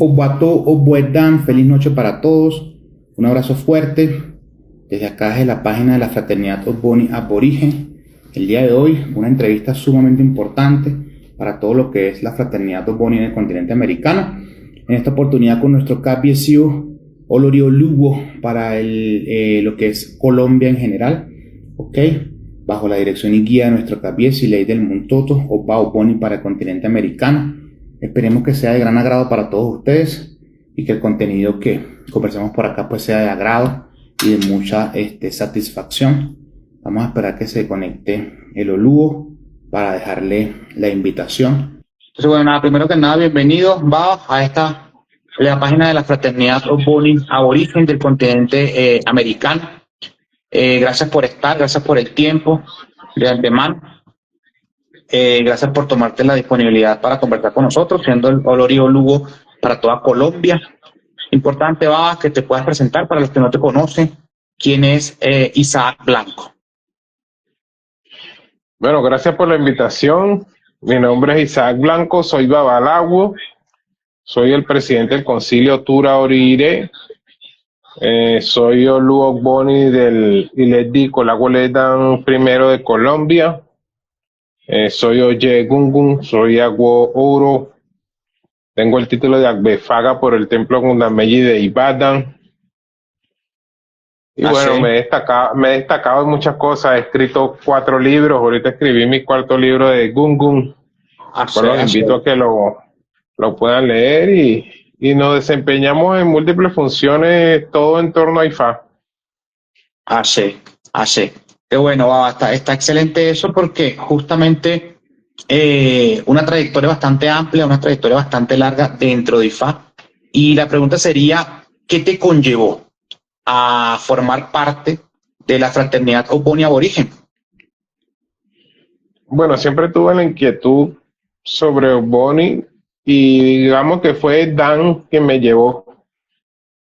Obato Obuedan, feliz noche para todos. Un abrazo fuerte desde acá, desde la página de la Fraternidad Ogboni Aborigen. El día de hoy, una entrevista sumamente importante para todo lo que es la Fraternidad Ogboni en el continente americano. En esta oportunidad con nuestro KBSU Olorioluwo para lo que es Colombia en general, ¿ok? Bajo la dirección y guía de nuestro KBS y ley del Muntoto Oba Ogboni para el continente americano. Esperemos que sea de gran agrado para todos ustedes y que el contenido que conversemos por acá pues sea de agrado y de mucha satisfacción. Vamos a esperar que se conecte el Oluo para dejarle la invitación. Entonces, bueno, nada, primero que nada, bienvenidos a la página de la Fraternidad Ogboni Aborigen del continente americano. Gracias por estar, gracias por el tiempo de antemano. Gracias por tomarte la disponibilidad para conversar con nosotros, siendo el Olorioluwo para toda Colombia. Importante, Baba, que te puedas presentar para los que no te conocen. ¿Quién es Isaac Blanco? Bueno, gracias por la invitación. Mi nombre es Isaac Blanco, soy Babalawo, soy el presidente del concilio Tura Orire, soy Oluo Ogboni del Iledi Colaguoledan primero de Colombia. Soy Oye Gungun, soy Agwo Oro, tengo el título de Agbefaga por el templo Gundameyi de Ibadan. Y bueno, sí. me he destacado en muchas cosas, he escrito 4 libros, ahorita escribí mi 4º libro de Gungun, los invito a que lo puedan leer y nos desempeñamos en múltiples funciones, todo en torno a IFA. Así. Qué bueno, Baba, está excelente eso porque justamente una trayectoria bastante amplia, una trayectoria bastante larga dentro de IFA. Y la pregunta sería, ¿qué te conllevó a formar parte de la Fraternidad Ogboni Aborigen? Bueno, siempre tuve la inquietud sobre Ogboni y digamos que fue Dan quien me llevó.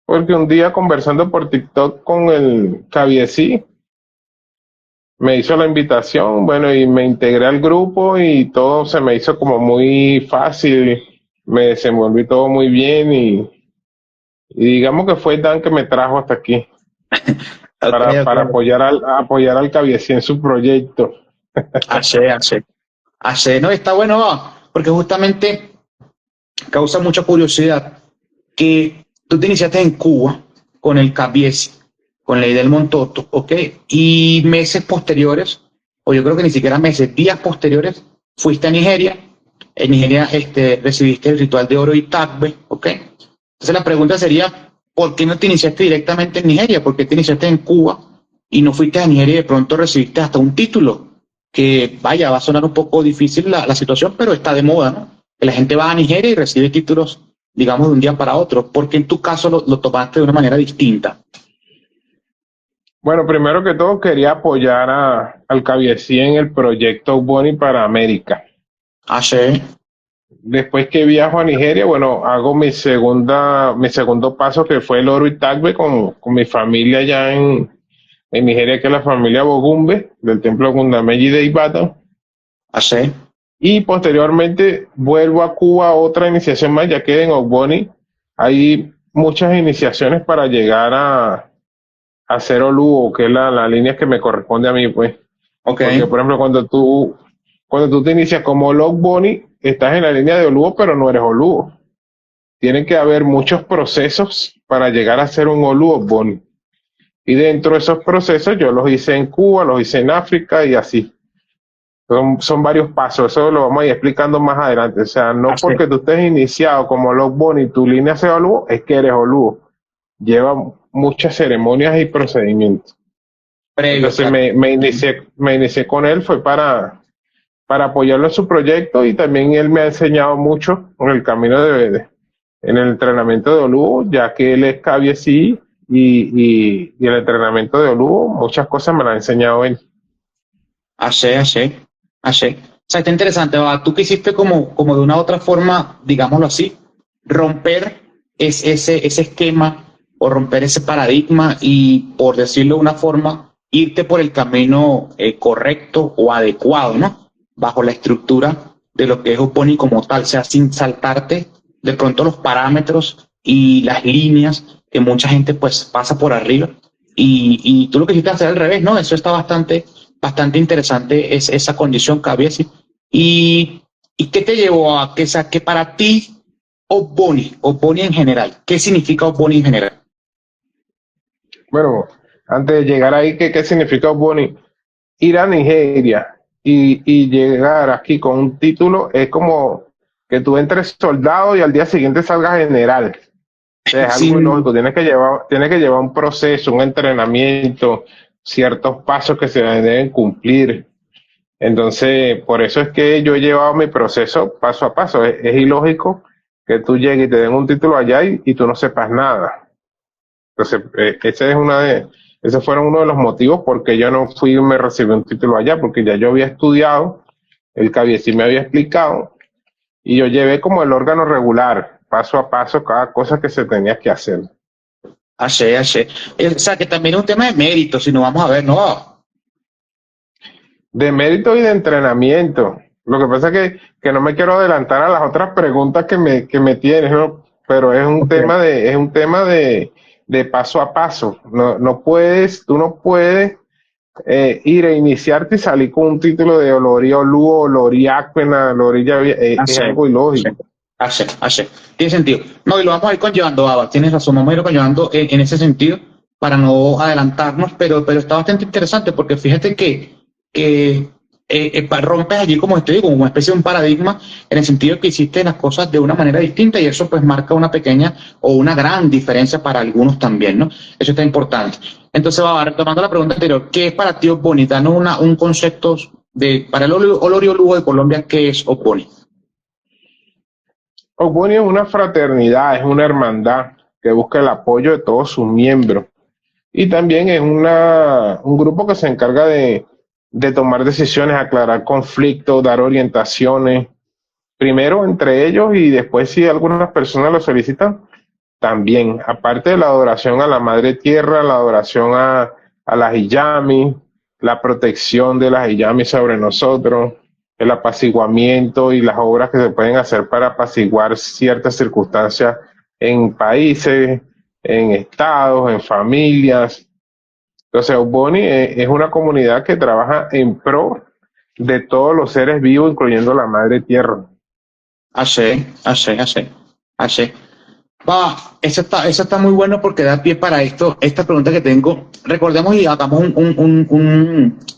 Porque un día conversando por TikTok con el Kabiesi, me hizo la invitación, bueno, y me integré al grupo y todo se me hizo como muy fácil, me desenvolví todo muy bien y digamos que fue Dan que me trajo hasta aquí para apoyar al Kabiesi en su proyecto. Así, no, está bueno, porque justamente causa mucha curiosidad que tú te iniciaste en Cuba con el KBS, con Ley del Montoto, ¿ok? Y meses posteriores, o yo creo que ni siquiera meses, días posteriores, fuiste a Nigeria. En Nigeria recibiste el ritual de oro y Tagbe, ¿ok? Entonces la pregunta sería, ¿por qué no te iniciaste directamente en Nigeria? ¿Por qué te iniciaste en Cuba y no fuiste a Nigeria y de pronto recibiste hasta un título? Que vaya, va a sonar un poco difícil la situación, pero está de moda, ¿no? Que la gente va a Nigeria y recibe títulos, digamos, de un día para otro. ¿Por qué en tu caso lo tomaste de una manera distinta? Bueno, primero que todo quería apoyar al Kabiesi en el proyecto Ogboni para América. Sí. Después que viajo a Nigeria, bueno, hago mi segundo paso, que fue el oro y Tagbe con mi familia allá en Nigeria, que es la familia Bogumbe, del templo Gundameyi de Ibadan. Sí. Y posteriormente vuelvo a Cuba, otra iniciación más, ya que en Ogboni hay muchas iniciaciones para llegar a ser Oluo, que es la línea que me corresponde a mí, pues. Okay. Porque, por ejemplo, cuando tú te inicias como Ogboni, estás en la línea de Oluo, pero no eres Oluo. Tienen que haber muchos procesos para llegar a ser un Oluo Ogboni. Y dentro de esos procesos yo los hice en Cuba, los hice en África y así. Son varios pasos, eso lo vamos a ir explicando más adelante. O sea, no porque tú estés iniciado como Ogboni y tu línea sea Oluo, es que eres Oluo. Lleva muchas ceremonias y procedimientos. Entonces me inicié con él, fue para apoyarlo en su proyecto, y también él me ha enseñado mucho en el camino en el entrenamiento de Oluo, ya que él es KBSI y el entrenamiento de Oluo, muchas cosas me las ha enseñado él. Así. O sea, está interesante, ¿va? Tú quisiste como de una u otra forma, digámoslo así, romper ese esquema o romper ese paradigma y, por decirlo de una forma, irte por el camino correcto o adecuado, ¿no? Bajo la estructura de lo que es Ogboni como tal, o sea, sin saltarte de pronto los parámetros y las líneas que mucha gente pues pasa por arriba. Y tú lo que hiciste hacer al revés, ¿no? Eso está bastante interesante, es esa condición, Cabiesi. ¿Y qué te llevó a que, que para ti, Ogboni en general, qué significa Ogboni en general? Bueno, antes de llegar ahí, ¿qué significa Bonnie? Ir a Nigeria y llegar aquí con un título es como que tú entres soldado y al día siguiente salgas general. O sea, es algo Sin, ilógico. Tienes que llevar un proceso, un entrenamiento, ciertos pasos que se deben cumplir. Entonces, por eso es que yo he llevado mi proceso paso a paso. Es ilógico que tú llegues y te den un título allá y tú no sepas nada. Entonces, esos fueron uno de los motivos porque yo no fui y me recibí un título allá, porque ya yo había estudiado, el Cabieci me había explicado, y yo llevé como el órgano regular, paso a paso, cada cosa que se tenía que hacer. Así. O sea, que también es un tema de mérito, si no vamos a ver, ¿no? De mérito y de entrenamiento. Lo que pasa es que no me quiero adelantar a las otras preguntas que me tienes, ¿no? Pero es un Okay. tema de paso a paso. Tú no puedes ir a iniciarte y salir con un título de Oloría Lugo, Oloría Áquena, Oloría, es Así, algo así, ilógico. así. Tiene sentido. No, y lo vamos a ir conllevando, Ava. Tienes razón, vamos a ir conllevando en ese sentido para no adelantarnos, pero está bastante interesante porque fíjate que rompes allí, como te digo, una especie de un paradigma en el sentido de que hiciste las cosas de una manera distinta y eso pues marca una pequeña o una gran diferencia para algunos también, ¿no? Eso está importante. Entonces, va, retomando la pregunta anterior, ¿qué es para ti Ogboni? Danos un concepto para el Olorio Lugo de Colombia, ¿qué es Ogboni? Ogboni es una fraternidad, es una hermandad que busca el apoyo de todos sus miembros. Y también es un grupo que se encarga de tomar decisiones, aclarar conflictos, dar orientaciones, primero entre ellos y después si algunas personas lo solicitan, también, aparte de la adoración a la Madre Tierra, la adoración a las Iyami, la protección de las Iyami sobre nosotros, el apaciguamiento y las obras que se pueden hacer para apaciguar ciertas circunstancias en países, en estados, en familias. Entonces, Boni es una comunidad que trabaja en pro de todos los seres vivos, incluyendo la Madre Tierra. Así. Va, eso está muy bueno porque da pie para esta pregunta que tengo. Recordemos y hagamos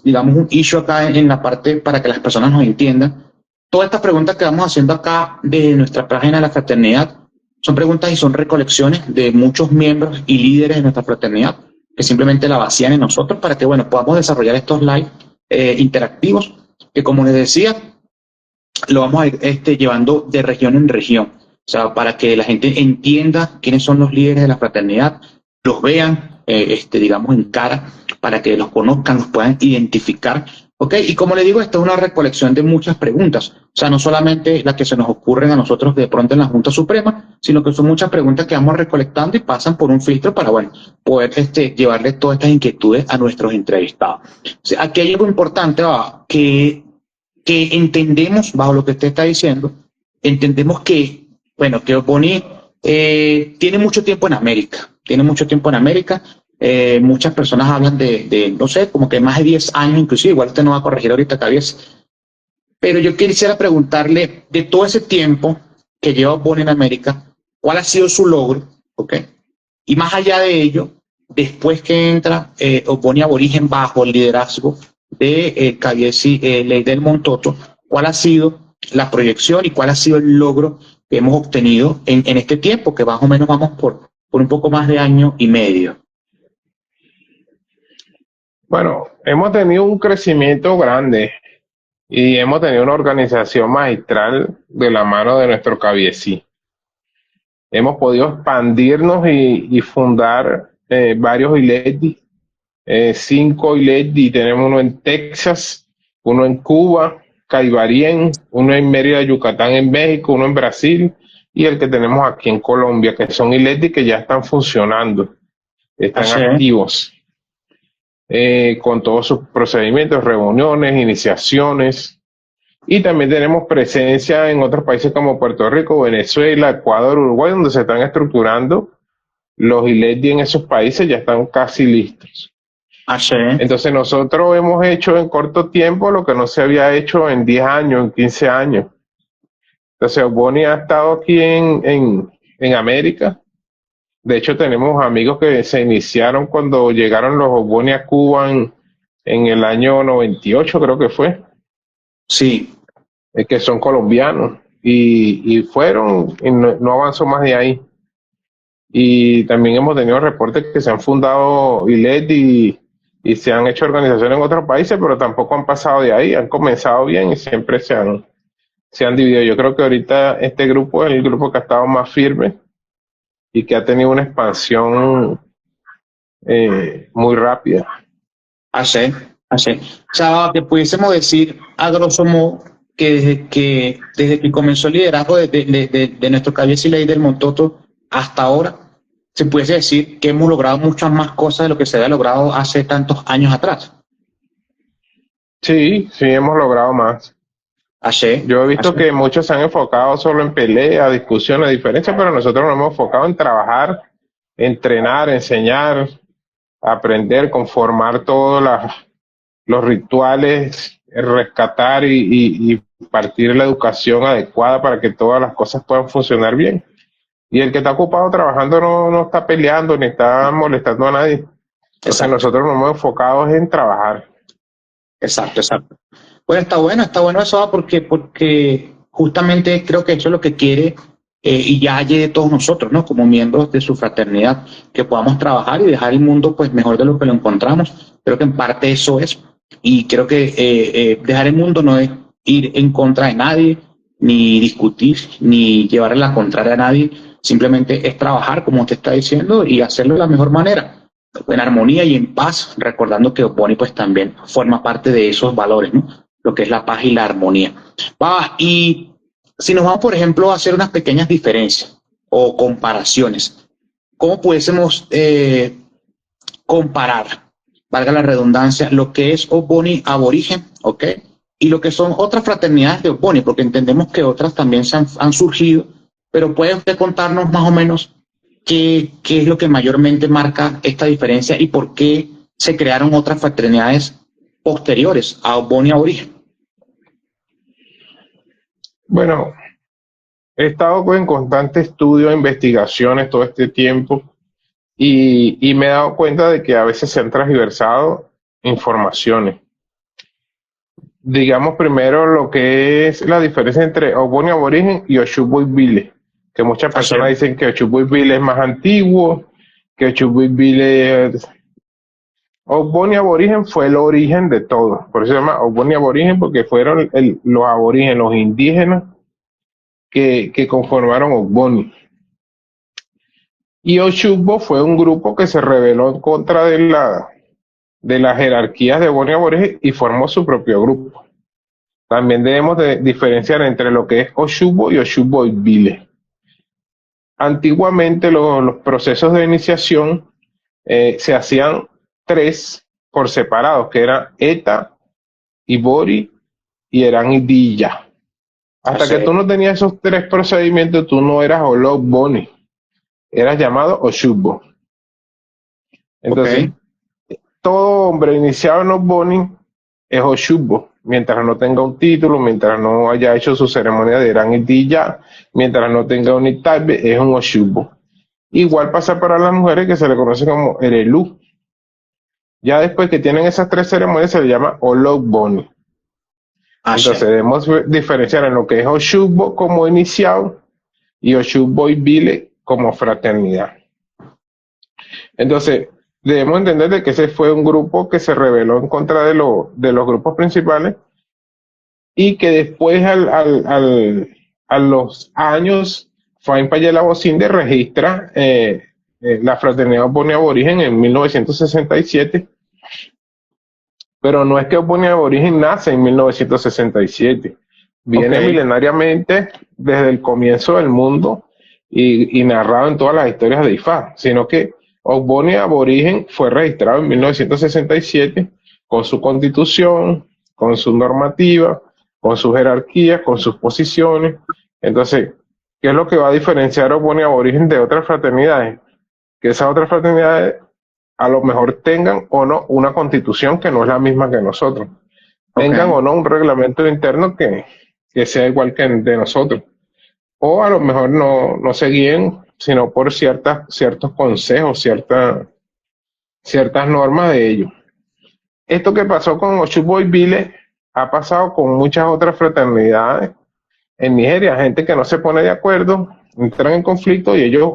digamos, un issue acá en la parte para que las personas nos entiendan. Todas estas preguntas que vamos haciendo acá de nuestra página de la fraternidad son preguntas y son recolecciones de muchos miembros y líderes de nuestra fraternidad que simplemente la vacían en nosotros para que, bueno, podamos desarrollar estos live interactivos que, como les decía, lo vamos a ir llevando de región en región. O sea, para que la gente entienda quiénes son los líderes de la fraternidad, los vean, digamos, en cara, para que los conozcan, los puedan identificar. ¿Ok? Y como le digo, esto es una recolección de muchas preguntas. O sea, no solamente las que se nos ocurren a nosotros de pronto en la Junta Suprema, sino que son muchas preguntas que vamos recolectando y pasan por un filtro para, bueno, poder llevarle todas estas inquietudes a nuestros entrevistados. O sea, aquí hay algo importante, que entendemos, bajo lo que usted está diciendo, entendemos que, bueno, que Boni tiene mucho tiempo en América, muchas personas hablan no sé, como que más de 10 años, inclusive, igual usted no va a corregir ahorita, Cabies, pero yo quisiera preguntarle, de todo ese tiempo que lleva Boni en América, ¿cuál ha sido su logro? ¿Ok? Y más allá de ello, después que entra Boni Aborigen bajo el liderazgo de Cabiesi Ley del Montoto, ¿cuál ha sido la proyección y cuál ha sido el logro que hemos obtenido en este tiempo, que más o menos vamos por un poco más de año y medio? Bueno, hemos tenido un crecimiento grande y hemos tenido una organización magistral de la mano de nuestro Cabieci. Hemos podido expandirnos y fundar varios ILEDI, 5 ILEDI, tenemos uno en Texas, uno en Cuba, Caibarien, uno en Mérida, Yucatán, en México, uno en Brasil y el que tenemos aquí en Colombia, que son ILEDI que ya están funcionando, están Así es. activos, con todos sus procedimientos, reuniones, iniciaciones. Y también tenemos presencia en otros países como Puerto Rico, Venezuela, Ecuador, Uruguay, donde se están estructurando los ILEDI en esos países, ya están casi listos. Ashe. Entonces nosotros hemos hecho en corto tiempo lo que no se había hecho en 10 años, en 15 años. Entonces Boni ha estado aquí en América. De hecho tenemos amigos que se iniciaron cuando llegaron los Boni a Cuba en el año 98, creo que fue, Sí. que son colombianos. Y fueron, y no avanzó más de ahí. Y también hemos tenido reportes que se han fundado ILED y se han hecho organizaciones en otros países, pero tampoco han pasado de ahí, han comenzado bien y siempre se han dividido. Yo creo que ahorita este grupo es el grupo que ha estado más firme y que ha tenido una expansión muy rápida. Ashe. Ashe. O sea, que pudiésemos decir a grosso modo que desde que comenzó el liderazgo de nuestro cabeza y líder Montoto hasta ahora, se pudiese decir que hemos logrado muchas más cosas de lo que se había logrado hace tantos años atrás. Sí, sí, hemos logrado más. Ashe. Yo he visto Ashe. que muchos se han enfocado solo en peleas, discusiones, diferencias, pero nosotros nos hemos enfocado en trabajar, entrenar, enseñar, aprender, conformar todos los rituales, rescatar y partir la educación adecuada para que todas las cosas puedan funcionar bien. Y el que está ocupado trabajando no está peleando ni está molestando a nadie. Entonces Exacto. nosotros nos hemos enfocado en trabajar. Exacto, exacto. Pues está bueno eso, porque justamente creo que eso es lo que quiere y ya hay de todos nosotros, ¿no? Como miembros de su fraternidad, que podamos trabajar y dejar el mundo pues mejor de lo que lo encontramos. Creo que en parte eso es. Y creo que dejar el mundo no es ir en contra de nadie, ni discutir, ni llevarle la contraria a nadie. Simplemente es trabajar, como usted está diciendo, y hacerlo de la mejor manera en armonía y en paz, recordando que Boni pues también forma parte de esos valores, ¿no? Lo que es la paz y la armonía. Y si nos vamos, por ejemplo, a hacer unas pequeñas diferencias o comparaciones, ¿cómo pudiésemos comparar, valga la redundancia, lo que es Ogboni aborigen, ¿ok? Y lo que son otras fraternidades de Ogboni, porque entendemos que otras también han surgido, pero puede usted contarnos más o menos qué es lo que mayormente marca esta diferencia y por qué se crearon otras fraternidades posteriores a Ogboni aborigen. Bueno, he estado en constante estudio, investigaciones todo este tiempo y me he dado cuenta de que a veces se han transversado informaciones. Digamos primero lo que es la diferencia entre Ogboni aborigen y Oshun Village, que muchas personas dicen que Oshun Village es más antiguo, que Oshun Village Ogboni aborigen fue el origen de todo, por eso se llama Ogboni aborigen, porque fueron los aborígenes, los indígenas que conformaron Ogboni. Y Oshunbo fue un grupo que se rebeló en contra de las jerarquías de Ogboni aborigen y formó su propio grupo. También debemos de diferenciar entre lo que es Oshunbo y Oshunbo Village. Antiguamente los procesos de iniciación se hacían 3 por separados, que eran Eta, Ibori y eran Idilla. Hasta que tú no tenías esos 3 procedimientos, tú no eras Ogboni, eras llamado Oshunbo. Entonces, todo hombre iniciado en Ogboni es Oshunbo, mientras no tenga un título, mientras no haya hecho su ceremonia de Gran Idilla, mientras no tenga un Itabe, es un Oshunbo. Igual pasa para las mujeres, que se le conoce como Erelu. Ya después que tienen esas 3 ceremonias se le llama Ologboni. Entonces debemos diferenciar en lo que es Oshunbo como iniciado y Oshunbo Village como fraternidad. Entonces debemos entender de que ese fue un grupo que se rebeló en contra de los grupos principales y que después a los años Fain Payela Bocinde registra la fraternidad Ogboni aborigen en 1967, pero no es que Ogboni aborigen nace en 1967, viene milenariamente desde el comienzo del mundo y narrado en todas las historias de Ifá, sino que Ogboni aborigen fue registrado en 1967 con su constitución, con su normativa, con sus jerarquías, con sus posiciones. Entonces, ¿qué es lo que va a diferenciar Ogboni Aborigen de otras fraternidades? Que esas otras fraternidades a lo mejor tengan o no una constitución que no es la misma que nosotros, tengan o no un reglamento interno que sea igual que el de nosotros, o a lo mejor no se guíen sino por ciertos consejos, ciertas normas de ellos. Esto que pasó con Oshubo Village ha pasado con muchas otras fraternidades en Nigeria, gente que no se pone de acuerdo, entran en conflicto y ellos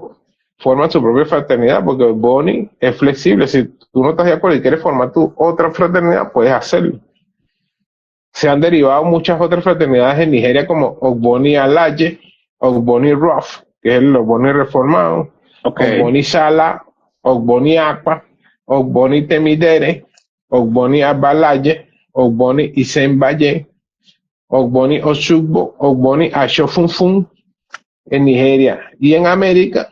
forman su propia fraternidad, porque Ogboni es flexible. Si tú no estás de acuerdo y quieres formar tu otra fraternidad, puedes hacerlo. Se han derivado muchas otras fraternidades en Nigeria, como Ogboni Alaje, Ogboni Rough, que es el Ogboni reformado, Ogboni Sala, Ogboni Aqua, Ogboni Temidere, Ogboni Abalaje, Ogboni Isembaye, Ogboni Oshugbo, Ogboni Ashofunfun en Nigeria. Y en América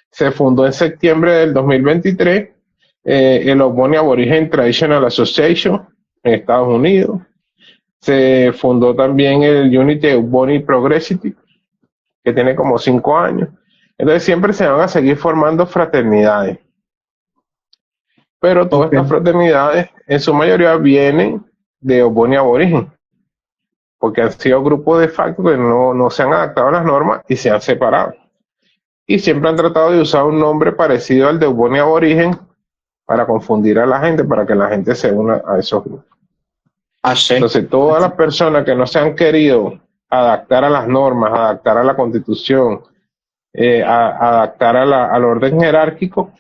se fundó en septiembre del 2023 el Ogboni Aborigen Traditional Association en Estados Unidos. Se fundó también el Unity Ogboni Progressivity, que tiene como 5 años. Entonces siempre se van a seguir formando fraternidades. Pero todas estas fraternidades, en su mayoría, vienen de Ogboni Aborigen, porque han sido grupos de facto que no se han adaptado a las normas y se han separado. Y siempre han tratado de usar un nombre parecido al de Ogboni Aborigen para confundir a la gente, para que la gente se una a esos grupos. Entonces, todas las personas que no se han querido adaptar a las normas, adaptar a la Constitución, adaptar al orden jerárquico,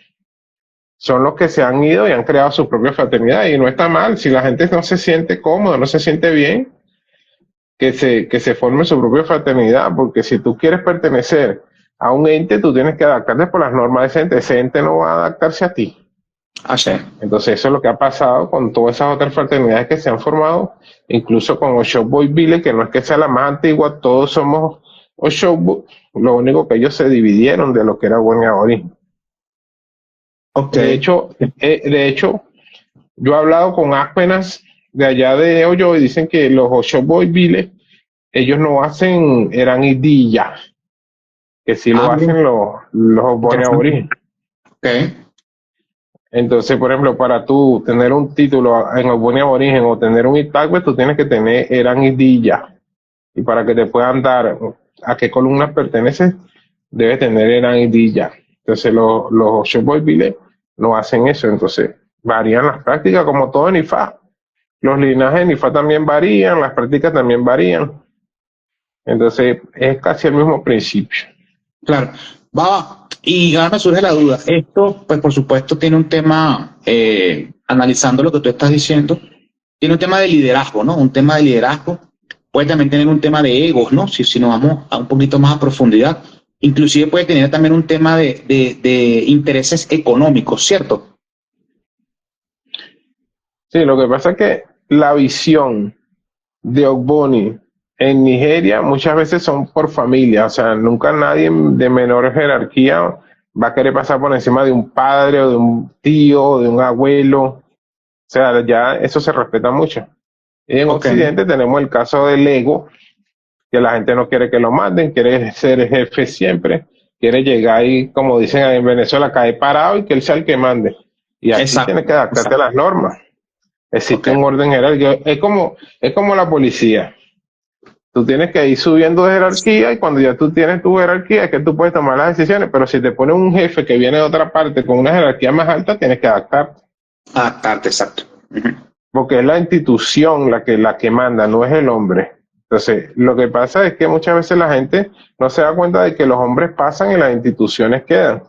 son los que se han ido y han creado su propia fraternidad. Y no está mal, si la gente no se siente cómoda, no se siente bien, que se forme su propia fraternidad, porque si tú quieres pertenecer a un ente, tú tienes que adaptarte por las normas de ese ente no va a adaptarse a ti. Entonces eso es lo que ha pasado con todas esas otras fraternidades que se han formado, incluso con Oshobo Village, que no es que sea la más antigua, todos somos Oshobo, lo único que ellos se dividieron de lo que era Ogboni Aborigen. De hecho, yo he hablado con Aspenas de allá de Oyo y dicen que los Oshobo Village, ellos no hacen Eranidilla, que sí lo hacen los Ogboni Aborigen. Entonces, por ejemplo, para tú tener un título en Ogboni Aborigen o tener un Itagüe, tú tienes que tener Eranidilla. Y para que te puedan dar a qué columna perteneces, debes tener Eranidilla. Entonces, los Oshobo Village no hacen eso. Entonces, varían las prácticas como todo en IFA. Los linajes en IFA también varían, las prácticas también varían. Entonces, es casi el mismo principio. Claro. Y ahora me surge la duda. Esto, pues por supuesto, tiene un tema, analizando lo que tú estás diciendo, tiene un tema de liderazgo, ¿no? Un tema de liderazgo. Puede también tener un tema de egos, ¿no? Si nos vamos a un poquito más a profundidad. Inclusive puede tener también un tema de intereses económicos, ¿cierto? Sí, lo que pasa es que la visión de Ogboni en Nigeria muchas veces son por familia, o sea, nunca nadie de menor jerarquía va a querer pasar por encima de un padre o de un tío o de un abuelo, o sea, ya eso se respeta mucho. Y en Occidente tenemos el caso del ego, que la gente no quiere que lo manden, quiere ser jefe siempre, quiere llegar y, como dicen en Venezuela, caer parado y que él sea el que mande. Y aquí tienes que adaptarte a las normas. Existe un orden jerárquico. Es como la policía. Tú tienes que ir subiendo de jerarquía y cuando ya tú tienes tu jerarquía es que tú puedes tomar las decisiones, pero si te pone un jefe que viene de otra parte con una jerarquía más alta, tienes que adaptarte. Adaptarte, exacto. Porque es la institución la que manda, no es el hombre. Entonces, lo que pasa es que muchas veces la gente no se da cuenta de que los hombres pasan y las instituciones quedan.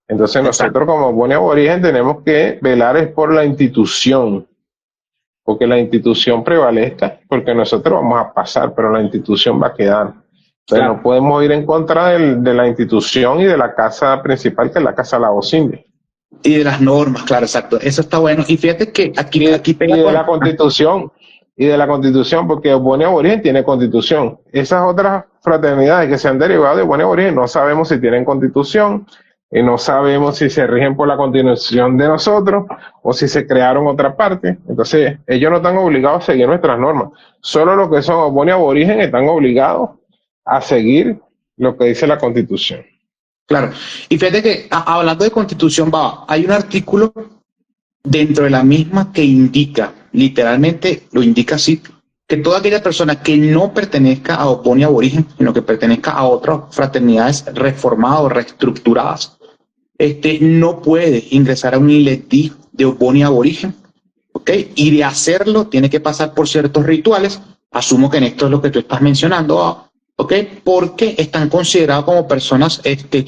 Entonces nosotros como Ogboni Aborigen tenemos que velar por la institución, porque la institución prevalezca, porque nosotros vamos a pasar, pero la institución va a quedar. Entonces no podemos ir en contra de la institución y de la casa principal, que es la Casa Lagos Indios. Y de las normas, claro, exacto. Eso está bueno. Y fíjate que aquí y de la Constitución, porque Ogboni Aborigen tiene Constitución. Esas otras fraternidades que se han derivado de Ogboni Aborigen no sabemos si tienen Constitución, y no sabemos si se rigen por la continuación de nosotros o si se crearon otra parte. Entonces, ellos no están obligados a seguir nuestras normas. Solo los que son Ogboni aborígenes están obligados a seguir lo que dice la Constitución. Claro. Y fíjate que hablando de Constitución, hay un artículo dentro de la misma que indica, literalmente lo indica así, que toda aquella persona que no pertenezca a Ogboni aborigen, sino que pertenezca a otras fraternidades reformadas o reestructuradas, no puede ingresar a un ILETI de Ogboni aborigen, ¿ok? Y de hacerlo tiene que pasar por ciertos rituales. Asumo que en esto es lo que tú estás mencionando, ¿ok? Porque están considerados como personas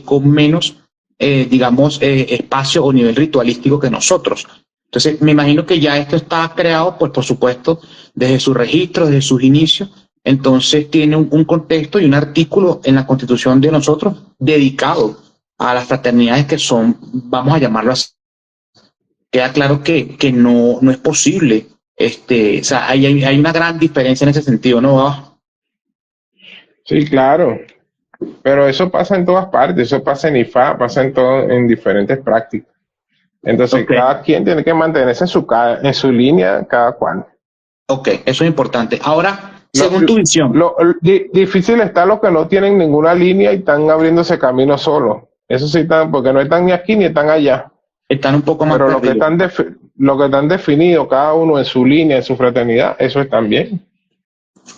con menos, digamos, espacio o nivel ritualístico que nosotros. Entonces, me imagino que ya esto está creado, pues por supuesto, desde su registro, desde sus inicios. Entonces, tiene un contexto y un artículo en la Constitución de nosotros dedicado a las fraternidades que son, vamos a llamarlo así. Queda claro que no es posible. O sea, hay una gran diferencia en ese sentido, ¿no? Sí, claro. Pero eso pasa en todas partes, eso pasa en IFA, pasa en diferentes prácticas. Entonces, Ok, cada quien tiene que mantenerse en su línea, cada cual. ok, eso es importante. Ahora, Lo, según tu visión, difícil está los que no tienen ninguna línea y están abriéndose camino solos. Eso sí están, porque no están ni aquí ni están allá. están un poco más Pero perdidos. lo que están definidos, cada uno en su línea, en su fraternidad, eso están bien.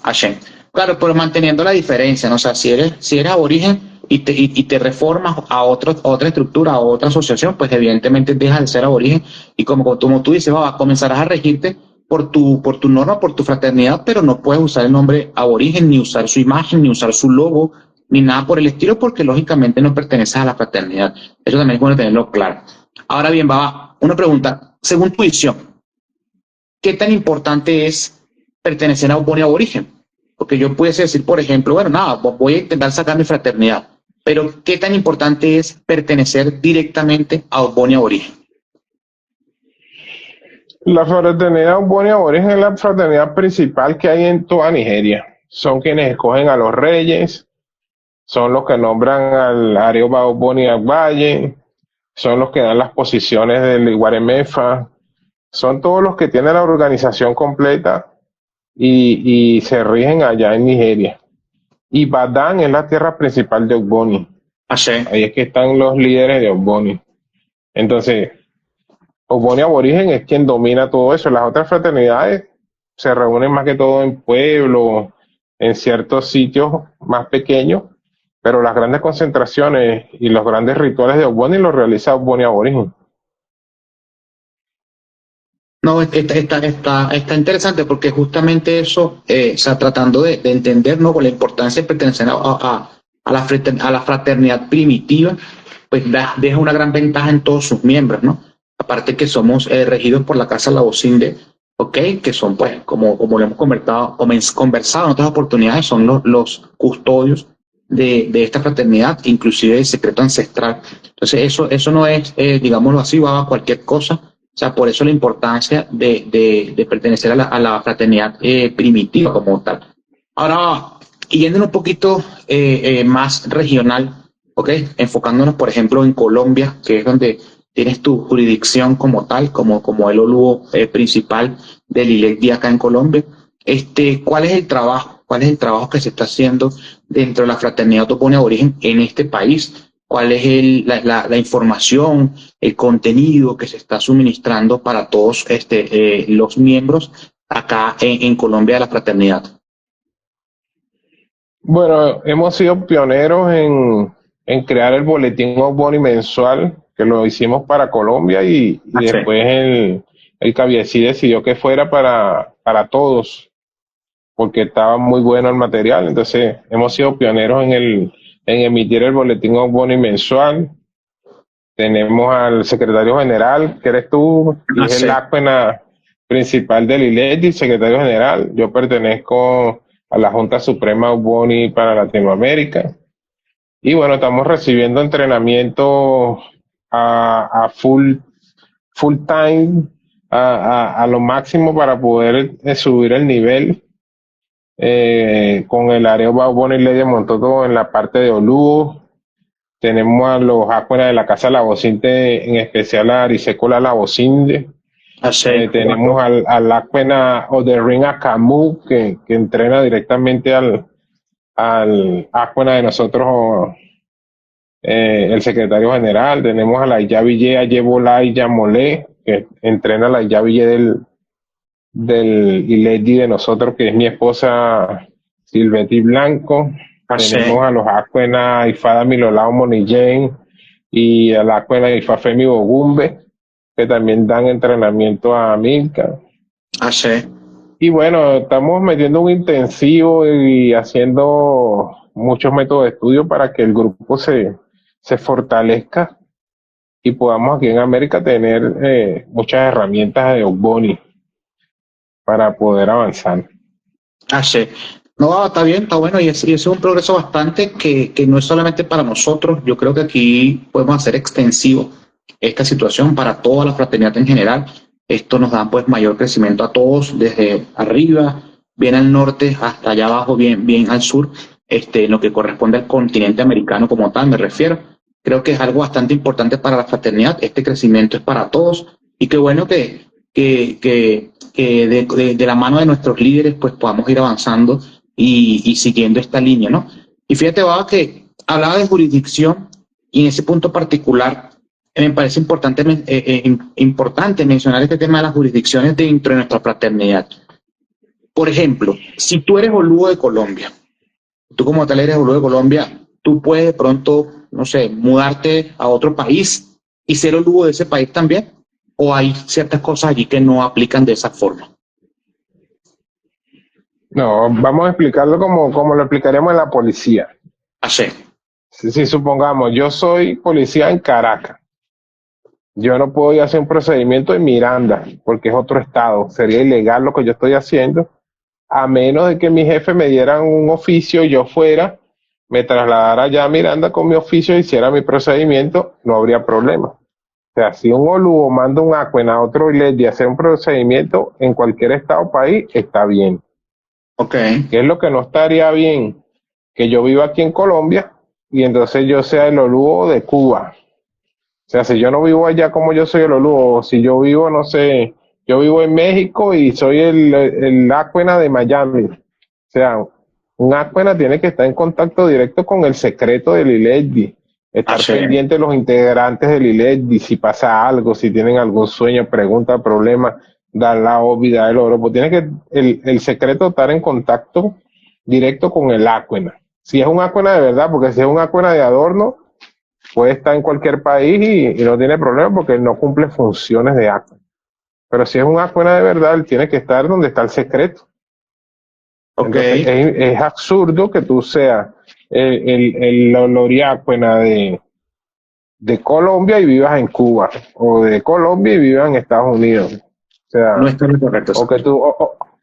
Hashem. Claro, pero manteniendo la diferencia, ¿no? O sea, si eres aborigen y te reformas a otra estructura, a otra asociación, pues evidentemente dejas de ser aborigen y como tú dices, comenzarás a regirte por tu norma, por tu fraternidad, pero no puedes usar el nombre aborigen, ni usar su imagen, ni usar su logo, ni nada por el estilo, porque lógicamente no perteneces a la fraternidad. Eso también es bueno tenerlo claro. Ahora bien, una pregunta. Según tu visión, ¿qué tan importante es pertenecer a un buen aborigen? Porque yo pudiese decir, por ejemplo, bueno, nada, voy a intentar sacar mi fraternidad, pero ¿qué tan importante es pertenecer directamente a un buen aborigen? La fraternidad Ogboni Aborigen es la fraternidad principal que hay en toda Nigeria. Son quienes escogen a los reyes, son los que nombran al Areoba Ogboni Agbaye, son los que dan las posiciones del Iguaremefa, son todos los que tienen la organización completa y se rigen allá en Nigeria. Y Badán es la tierra principal de Ogboni. Ashe. Ahí es que están los líderes de Ogboni. Entonces, Ogboni Aborigen es quien domina todo eso. Las otras fraternidades se reúnen más que todo en pueblos, en ciertos sitios más pequeños, pero las grandes concentraciones y los grandes rituales de Ogboni los realiza Ogboni Aborigen. No, está interesante porque justamente eso, o sea, tratando de entender, ¿no? Con la importancia de pertenecer a la fraternidad primitiva, pues deja una gran ventaja en todos sus miembros, ¿no? Aparte que somos regidos por la Casa Labocinde, ¿ok? Que son, pues, como lo hemos conversado en otras oportunidades, son los custodios de esta fraternidad, inclusive el secreto ancestral. Entonces, eso no es, digámoslo así, va a cualquier cosa. O sea, por eso la importancia de pertenecer a la fraternidad primitiva como tal. Ahora, yendo un poquito más regional, ¿ok? Enfocándonos, por ejemplo, en Colombia, que es donde tienes tu jurisdicción como tal, como el oluo principal del ILECDI acá en Colombia. ¿Cuál es el trabajo? ¿Cuál es el trabajo que se está haciendo dentro de la fraternidad Otoponia Aborigen en este país? ¿Cuál es la información, el contenido que se está suministrando para todos los miembros acá en Colombia de la fraternidad? Bueno, hemos sido pioneros en crear el boletín Ogboni mensual, que lo hicimos para Colombia y Sí. después el Cabieci decidió que fuera para todos, porque estaba muy bueno el material. Entonces, hemos sido pioneros en emitir el boletín Ogboni mensual. Tenemos al secretario general, que eres tú, y es el Sí. ACPENA principal del ILEDI, secretario general. Yo pertenezco a la Junta Suprema Ogboni para Latinoamérica. Y bueno, estamos recibiendo entrenamiento a full time, a lo máximo para poder subir el nivel. Con el Areo Ogboni Ley montó todo en la parte de Oluo. tenemos a los acuenas de la Casa Labocinte, en especial a Arisecola Labocinte. Tenemos al acuena o de Ring Acamu, que entrena directamente al acuena de nosotros, el secretario general. Tenemos a la Yaville Ayebolay Yamolé, que entrena a la Yaville del Iledi de nosotros, que es mi esposa Silvetti Blanco. Tenemos a los acuenas Ifada Milolao Monillén y a la acuena Ifafemi Bogumbe, que también dan entrenamiento a Milka. Y bueno, estamos metiendo un intensivo y haciendo muchos métodos de estudio para que el grupo se fortalezca y podamos aquí en América tener muchas herramientas de Ogboni para poder avanzar. No, está bien, está bueno, y es un progreso bastante que no es solamente para nosotros. Yo creo que aquí podemos hacer extensivo esta situación para toda la fraternidad en general. Esto nos da pues mayor crecimiento a todos, desde arriba, bien al norte, hasta allá abajo, bien al sur, en lo que corresponde al continente americano como tal, me refiero. Creo que es algo bastante importante para la fraternidad. Este crecimiento es para todos, y qué bueno que de la mano de nuestros líderes pues podamos ir avanzando y siguiendo esta línea, ¿no? Y fíjate, Baba, que hablaba de jurisdicción, y en ese punto particular me parece importante mencionar este tema de las jurisdicciones dentro de nuestra fraternidad. Por ejemplo, si tú eres Olúo de Colombia, tú como tal eres Olúo de Colombia, tú puedes de pronto, no sé, mudarte a otro país y ser Olúo de ese país también, o hay ciertas cosas allí que no aplican de esa forma. No, vamos a explicarlo como lo explicaríamos en la policía. Si supongamos, yo soy policía en Caracas, yo no puedo ir a hacer un procedimiento en Miranda, porque es otro estado, sería ilegal lo que yo estoy haciendo, a menos de que mi jefe me diera un oficio, yo fuera, me trasladara allá a Miranda con mi oficio, hiciera mi procedimiento, no habría problema. O sea, si un Olúo manda un acuena a otro Iledi a hacer un procedimiento en cualquier estado o país, está bien. ¿Qué es lo que no estaría bien? Que yo viva aquí en Colombia y entonces yo sea el Olúo de Cuba. O sea, si yo no vivo allá como yo soy el Olúo, si yo vivo, no sé, yo vivo en México y soy el acuena de Miami. O sea, un acuena tiene que estar en contacto directo con el secreto del Iledi, estar pendiente de los integrantes del Iledi, si pasa algo, si tienen algún sueño, pregunta, problema, dar la obvida del oro, pues tiene que el secreto estar en contacto directo con el acuena. Si es un acuena de verdad, porque si es un acuena de adorno, puede estar en cualquier país y no tiene problema porque no cumple funciones de acuena. Pero si es un acuena de verdad, él tiene que estar donde está el secreto. Entonces, es absurdo que tú seas el oloriacuena de Colombia y vivas en Cuba, o de Colombia y vivas en Estados Unidos. O sea, no está correcto.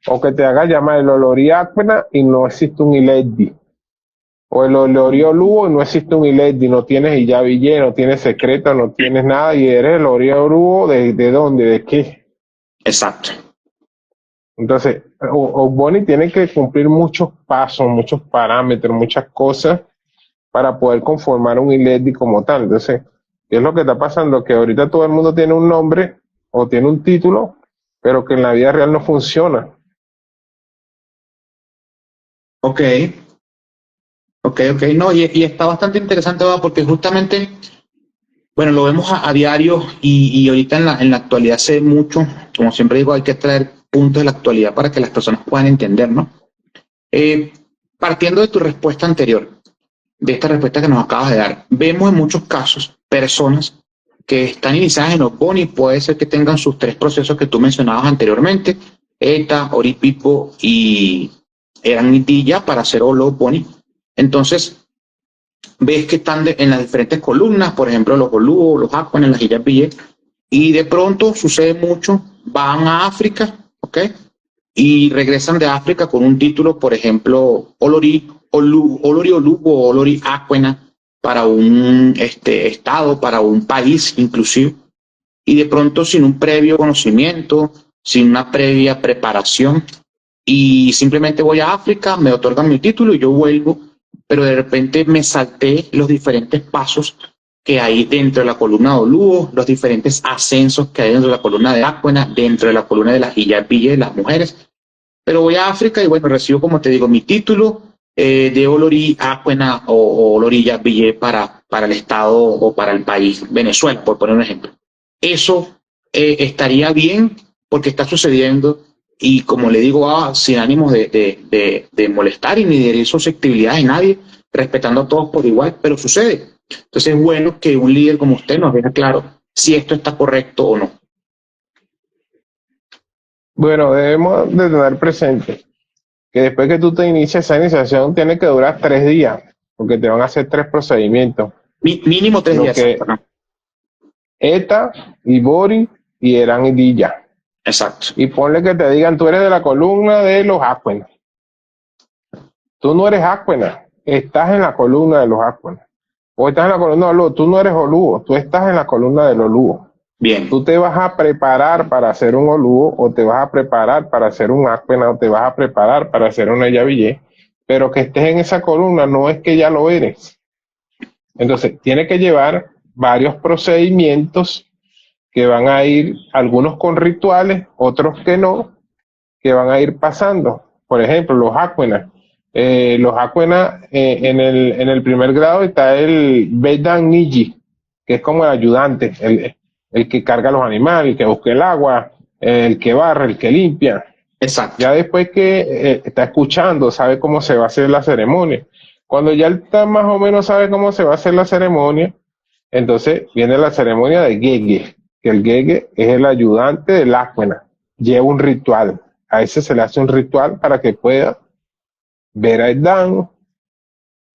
O que te hagas llamar el oloriacuena y no existe un Iledi. O el Olorioluo y no existe un Iledi, no tienes Iyaville, no tienes secreto, no tienes nada, y eres el Olorioluo ¿de dónde? ¿De qué? Exacto. Entonces, Ogboni tiene que cumplir muchos pasos, muchos parámetros, muchas cosas para poder conformar un Iledi como tal. Entonces, ¿qué es lo que está pasando? Que ahorita todo el mundo tiene un nombre o tiene un título, pero que en la vida real no funciona. Ok, no, y está bastante interesante, ¿verdad? Porque justamente, bueno, lo vemos a diario y ahorita en la actualidad se ve mucho, como siempre digo, hay que traer puntos de la actualidad para que las personas puedan entender, ¿no? Partiendo de tu respuesta anterior, de esta respuesta que nos acabas de dar, vemos en muchos casos personas que están iniciadas en Ogboni, puede ser que tengan sus 3 procesos que tú mencionabas anteriormente, ETA, Oripipo y Eran Nitilla para hacer Ogboni. Entonces, ves que están en las diferentes columnas, por ejemplo, los Olúos, los Acuanes, las Iyapille, y de pronto sucede mucho, van a África, ¿ok? Y regresan de África con un título, por ejemplo, Olori Oluo o Olori Acuena para un estado, para un país inclusive, y de pronto sin un previo conocimiento, sin una previa preparación, y simplemente voy a África, me otorgan mi título y yo vuelvo pero de repente me salté los diferentes pasos que hay dentro de la columna de Oluo, los diferentes ascensos que hay dentro de la columna de Acuena, dentro de la columna de las Iyapille de las mujeres. Pero voy a África y bueno, recibo, como te digo, mi título de Olori Acuena o Olori Iyapille para el estado o para el país, Venezuela, por poner un ejemplo. Eso estaría bien porque está sucediendo y como le digo, sin ánimos de molestar y ni de herir susceptibilidades de nadie, respetando a todos por igual, pero sucede. Entonces es bueno que un líder como usted nos deje claro si esto está correcto o no. Bueno, debemos de tener presente que después que tú te inicias esa iniciación tiene que durar 3 días, porque te van a hacer 3 procedimientos. Mínimo 3 días. Que ETA, Ibori y Eran y Dilla. Exacto. Y ponle que te digan, tú eres de la columna de los Acuena. Tú no eres Acuena, estás en la columna de los Acuena. O estás en la columna de Oluo, tú no eres Oluo, tú estás en la columna del Oluo. Bien. Tú te vas a preparar para hacer un Oluo, o te vas a preparar para hacer un Acuena, o te vas a preparar para hacer una Iyapille, pero que estés en esa columna no es que ya lo eres. Entonces, tiene que llevar varios procedimientos que van a ir, algunos con rituales, otros que no, que van a ir pasando. Por ejemplo, los Acuena. Los Acuena, en el primer grado está el Vedan Niji, que es como el ayudante, el que carga los animales, el que busca el agua, el que barre, el que limpia. Exacto. Ya después que está escuchando, sabe cómo se va a hacer la ceremonia. Cuando ya está más o menos sabe cómo se va a hacer la ceremonia, entonces viene la ceremonia de Gege, que el Gege es el ayudante del Acuena. Lleva un ritual. A ese se le hace un ritual para que pueda ver a Eddan,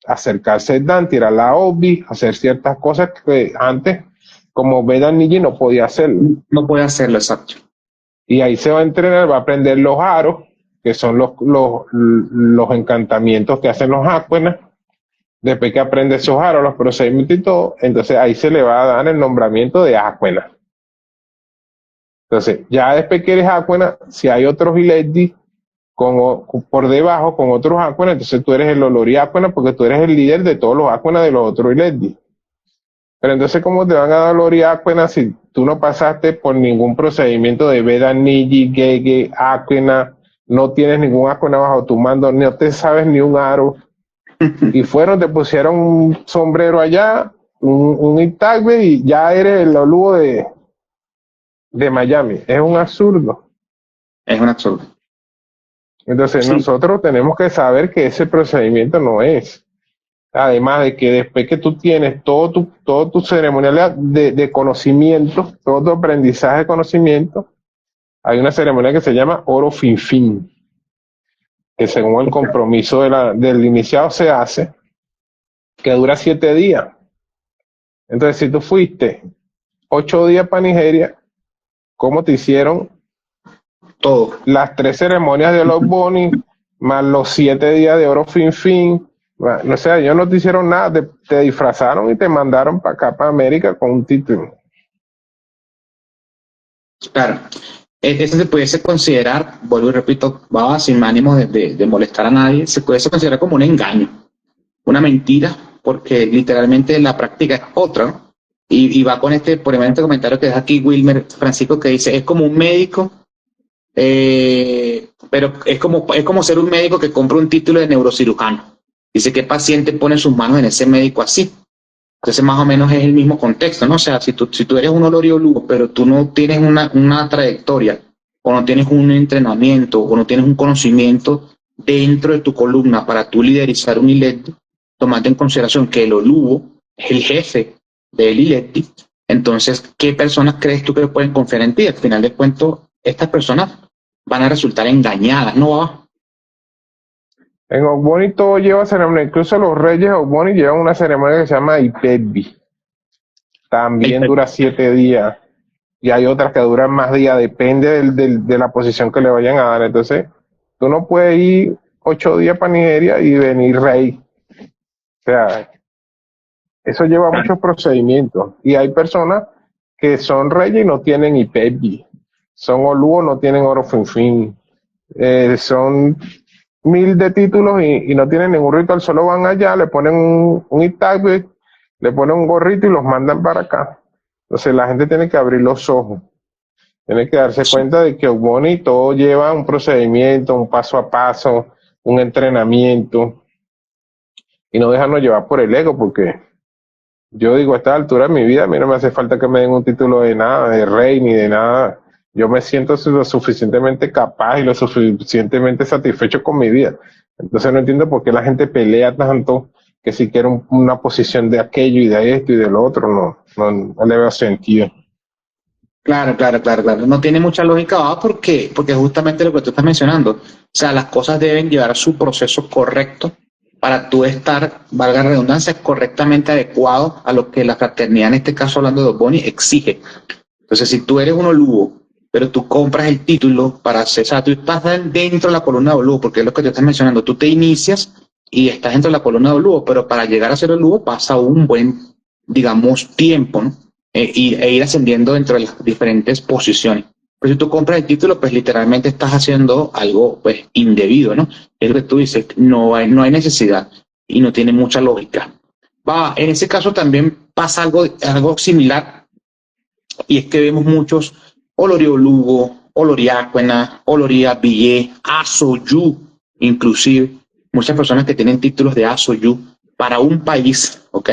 acercarse a Eddan, tirar la obi, hacer ciertas cosas que antes, como Vedan Niji, no podía hacerlo. No puede hacerlo, exacto. Y ahí se va a entrenar, va a aprender los aros, que son los encantamientos que hacen los Acuenas. Después que aprende esos aros, los procedimientos y todo, entonces ahí se le va a dar el nombramiento de Acuena. Entonces, ya después que eres Acuena, si hay otros Ileddi por debajo con otros Acuena, entonces tú eres el Olori Acuena porque tú eres el líder de todos los Acuena de los otros Ileddi. Pero entonces, ¿cómo te van a dar Olori Acuena si tú no pasaste por ningún procedimiento de Vedan Niji, Gege, Acuena, no tienes ningún Acuena bajo tu mando, no te sabes ni un aro? Y fueron, te pusieron un sombrero allá, un Itagbe y ya eres el Oluo de Miami. Es un absurdo. Es un absurdo. Entonces Sí. Nosotros tenemos que saber que ese procedimiento no es. Además de que después que tú tienes todo tu ceremonial de conocimiento, todo tu aprendizaje de conocimiento, hay una ceremonia que se llama Oro Finfín, que según el compromiso del iniciado se hace, que dura 7 días. Entonces, si tú fuiste 8 días para Nigeria, ¿cómo te hicieron todo? Las 3 ceremonias de los Boni, más los 7 días de Oro Finfín. No sé, ellos no te hicieron nada, te disfrazaron y te mandaron para acá, para América, con un título. Claro. Eso se pudiese considerar, vuelvo y repito, sin ánimo de molestar a nadie, se pudiese considerar como un engaño, una mentira, porque literalmente la práctica es otra, ¿no? Y va con por ejemplo, este comentario que deja aquí Wilmer Francisco, que dice, es como un médico, pero es como ser un médico que compra un título de neurocirujano. Dice, ¿qué paciente pone sus manos en ese médico así? Entonces más o menos es el mismo contexto, ¿no? O sea, si tú eres un Olori Oluo, pero tú no tienes una trayectoria, o no tienes un entrenamiento, o no tienes un conocimiento dentro de tu columna para tú liderizar un ILETI, tomando en consideración que el Oluo es el jefe del ILETI, entonces, ¿qué personas crees tú que pueden confiar en ti? Al final de cuentas, estas personas van a resultar engañadas, ¿no va? En Ogboni todo lleva ceremonia, incluso los reyes Ogboni llevan una ceremonia que se llama Ipedbi. También dura 7 días. Y hay otras que duran más días, depende de la posición que le vayan a dar. Entonces, tú no puedes ir 8 días para Nigeria y venir rey. O sea, eso lleva muchos procedimientos. Y hay personas que son reyes y no tienen Ipedbi. Son Oluo, no tienen Oro Finfín. Son 1000 de títulos y no tienen ningún ritual, solo van allá, le ponen un ITAG, le ponen un gorrito y los mandan para acá. Entonces la gente tiene que abrir los ojos, tiene que darse cuenta de que Ogboni todo lleva un procedimiento, un paso a paso, un entrenamiento, y no dejarnos llevar por el ego, porque yo digo, a esta altura de mi vida, a mí no me hace falta que me den un título de nada, de rey ni de nada. Yo me siento lo suficientemente capaz y lo suficientemente satisfecho con mi vida. Entonces no entiendo por qué la gente pelea tanto, que si quiere una posición de aquello y de esto y del otro, no le veo sentido. Claro, claro, claro, claro. No tiene mucha lógica, porque justamente lo que tú estás mencionando. O sea, las cosas deben llevar su proceso correcto para tú estar, valga la redundancia, correctamente adecuado a lo que la fraternidad, en este caso hablando de Boni, exige. Entonces, si tú eres un Oluo, pero tú compras el título para hacer, o sea, tú estás dentro de la columna de Oluo, porque es lo que te estás mencionando, tú te inicias y estás dentro de la columna de Oluo, pero para llegar a ser Oluo pasa un buen, digamos, tiempo, ¿no? E ir ascendiendo dentro de las diferentes posiciones. Pero si tú compras el título, pues literalmente estás haciendo algo pues indebido, ¿no? Es lo que tú dices, no hay necesidad y no tiene mucha lógica. En ese caso también pasa algo similar, y es que vemos muchos Olorio Lugo, Oloria Aquena, Oloria Villé, Asoyu, inclusive muchas personas que tienen títulos de Asoyu para un país, ¿ok?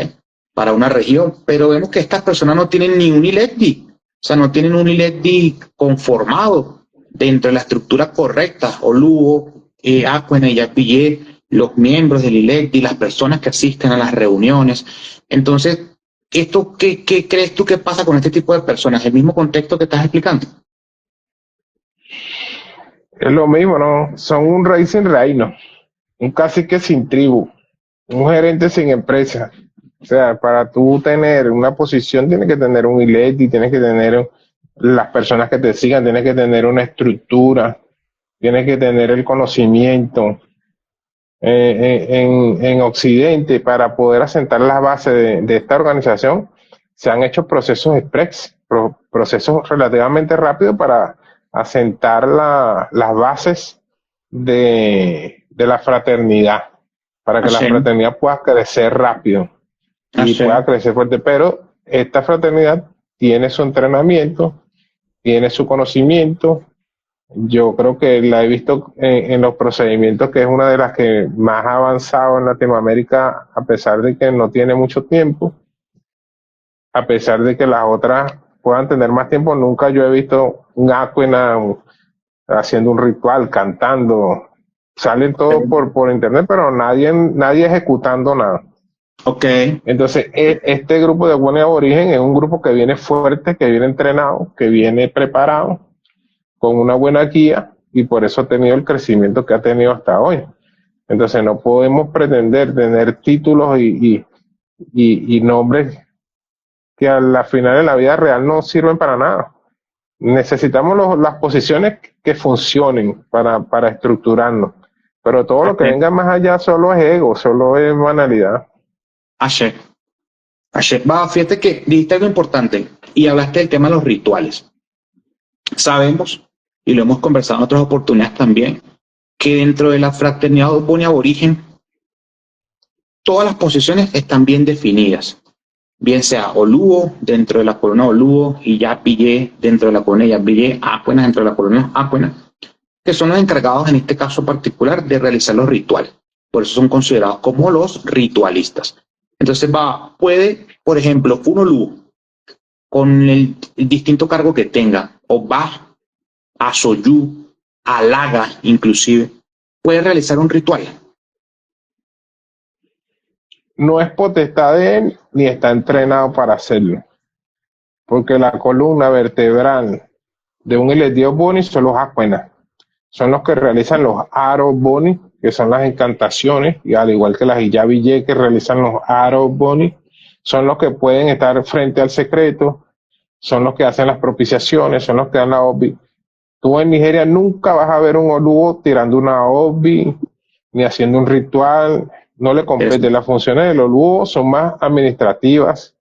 Para una región, pero vemos que estas personas no tienen ni un ILETDI, o sea, no tienen un ILETDI conformado dentro de la estructura correcta, Olugo, Aquena y Villé, los miembros del ILETDI, las personas que asisten a las reuniones. Entonces, ¿qué crees tú que pasa con este tipo de personas? ¿El mismo contexto que estás explicando? Es lo mismo, ¿no? Son un rey sin reino, un cacique sin tribu, un gerente sin empresa. O sea, para tú tener una posición tienes que tener un ILETI, tienes que tener las personas que te sigan, tienes que tener una estructura, tienes que tener el conocimiento. En Occidente, para poder asentar las bases de esta organización, se han hecho procesos express, procesos relativamente rápidos para asentar las bases de la fraternidad, para que la Así, fraternidad pueda crecer rápido y así. pueda crecer fuerte. Pero esta fraternidad tiene su entrenamiento, tiene su conocimiento. Yo creo que la he visto en los procedimientos, que es una de las que más ha avanzado en Latinoamérica, a pesar de que no tiene mucho tiempo, a pesar de que las otras puedan tener más tiempo. Nunca yo he visto un Aquena haciendo un ritual, cantando. Salen todos por internet, pero nadie ejecutando nada. Ok, Entonces, este grupo de Buen Aborigen es un grupo que viene fuerte, que viene entrenado, que viene preparado, con una buena guía, y por eso ha tenido el crecimiento que ha tenido hasta hoy. Entonces no podemos pretender tener títulos y nombres que a la final de la vida real no sirven para nada. Necesitamos las posiciones que funcionen para estructurarnos, pero todo lo que así, venga más allá solo es ego, solo es banalidad. así, así. Fíjate que dijiste algo importante y hablaste del tema de los rituales. Sabemos, y lo hemos conversado en otras oportunidades también, que dentro de la fraternidad Boni Aborigen, todas las posiciones están bien definidas. Bien sea Oluo dentro de la columna Oluo y ya pillé dentro de la columna ya pillé Apuena dentro de la columna Apuena, que son los encargados en este caso particular de realizar los rituales. Por eso son considerados como los ritualistas. Entonces puede, por ejemplo, un Oluo con el distinto cargo que tenga, o va a Soyu, a Laga inclusive, puede realizar un ritual. No es potestad de él ni está entrenado para hacerlo, porque la columna vertebral de un Iledio Boni son los Acuenas. Son los que realizan los Aros Boni, que son las encantaciones, y al igual que las Iyaville, que realizan los Aros Boni, son los que pueden estar frente al secreto, son los que hacen las propiciaciones, son los que dan la Obi. Tú en Nigeria nunca vas a ver un Oluo tirando una Obi, ni haciendo un ritual, no le compete. Las funciones del Oluo son más administrativas,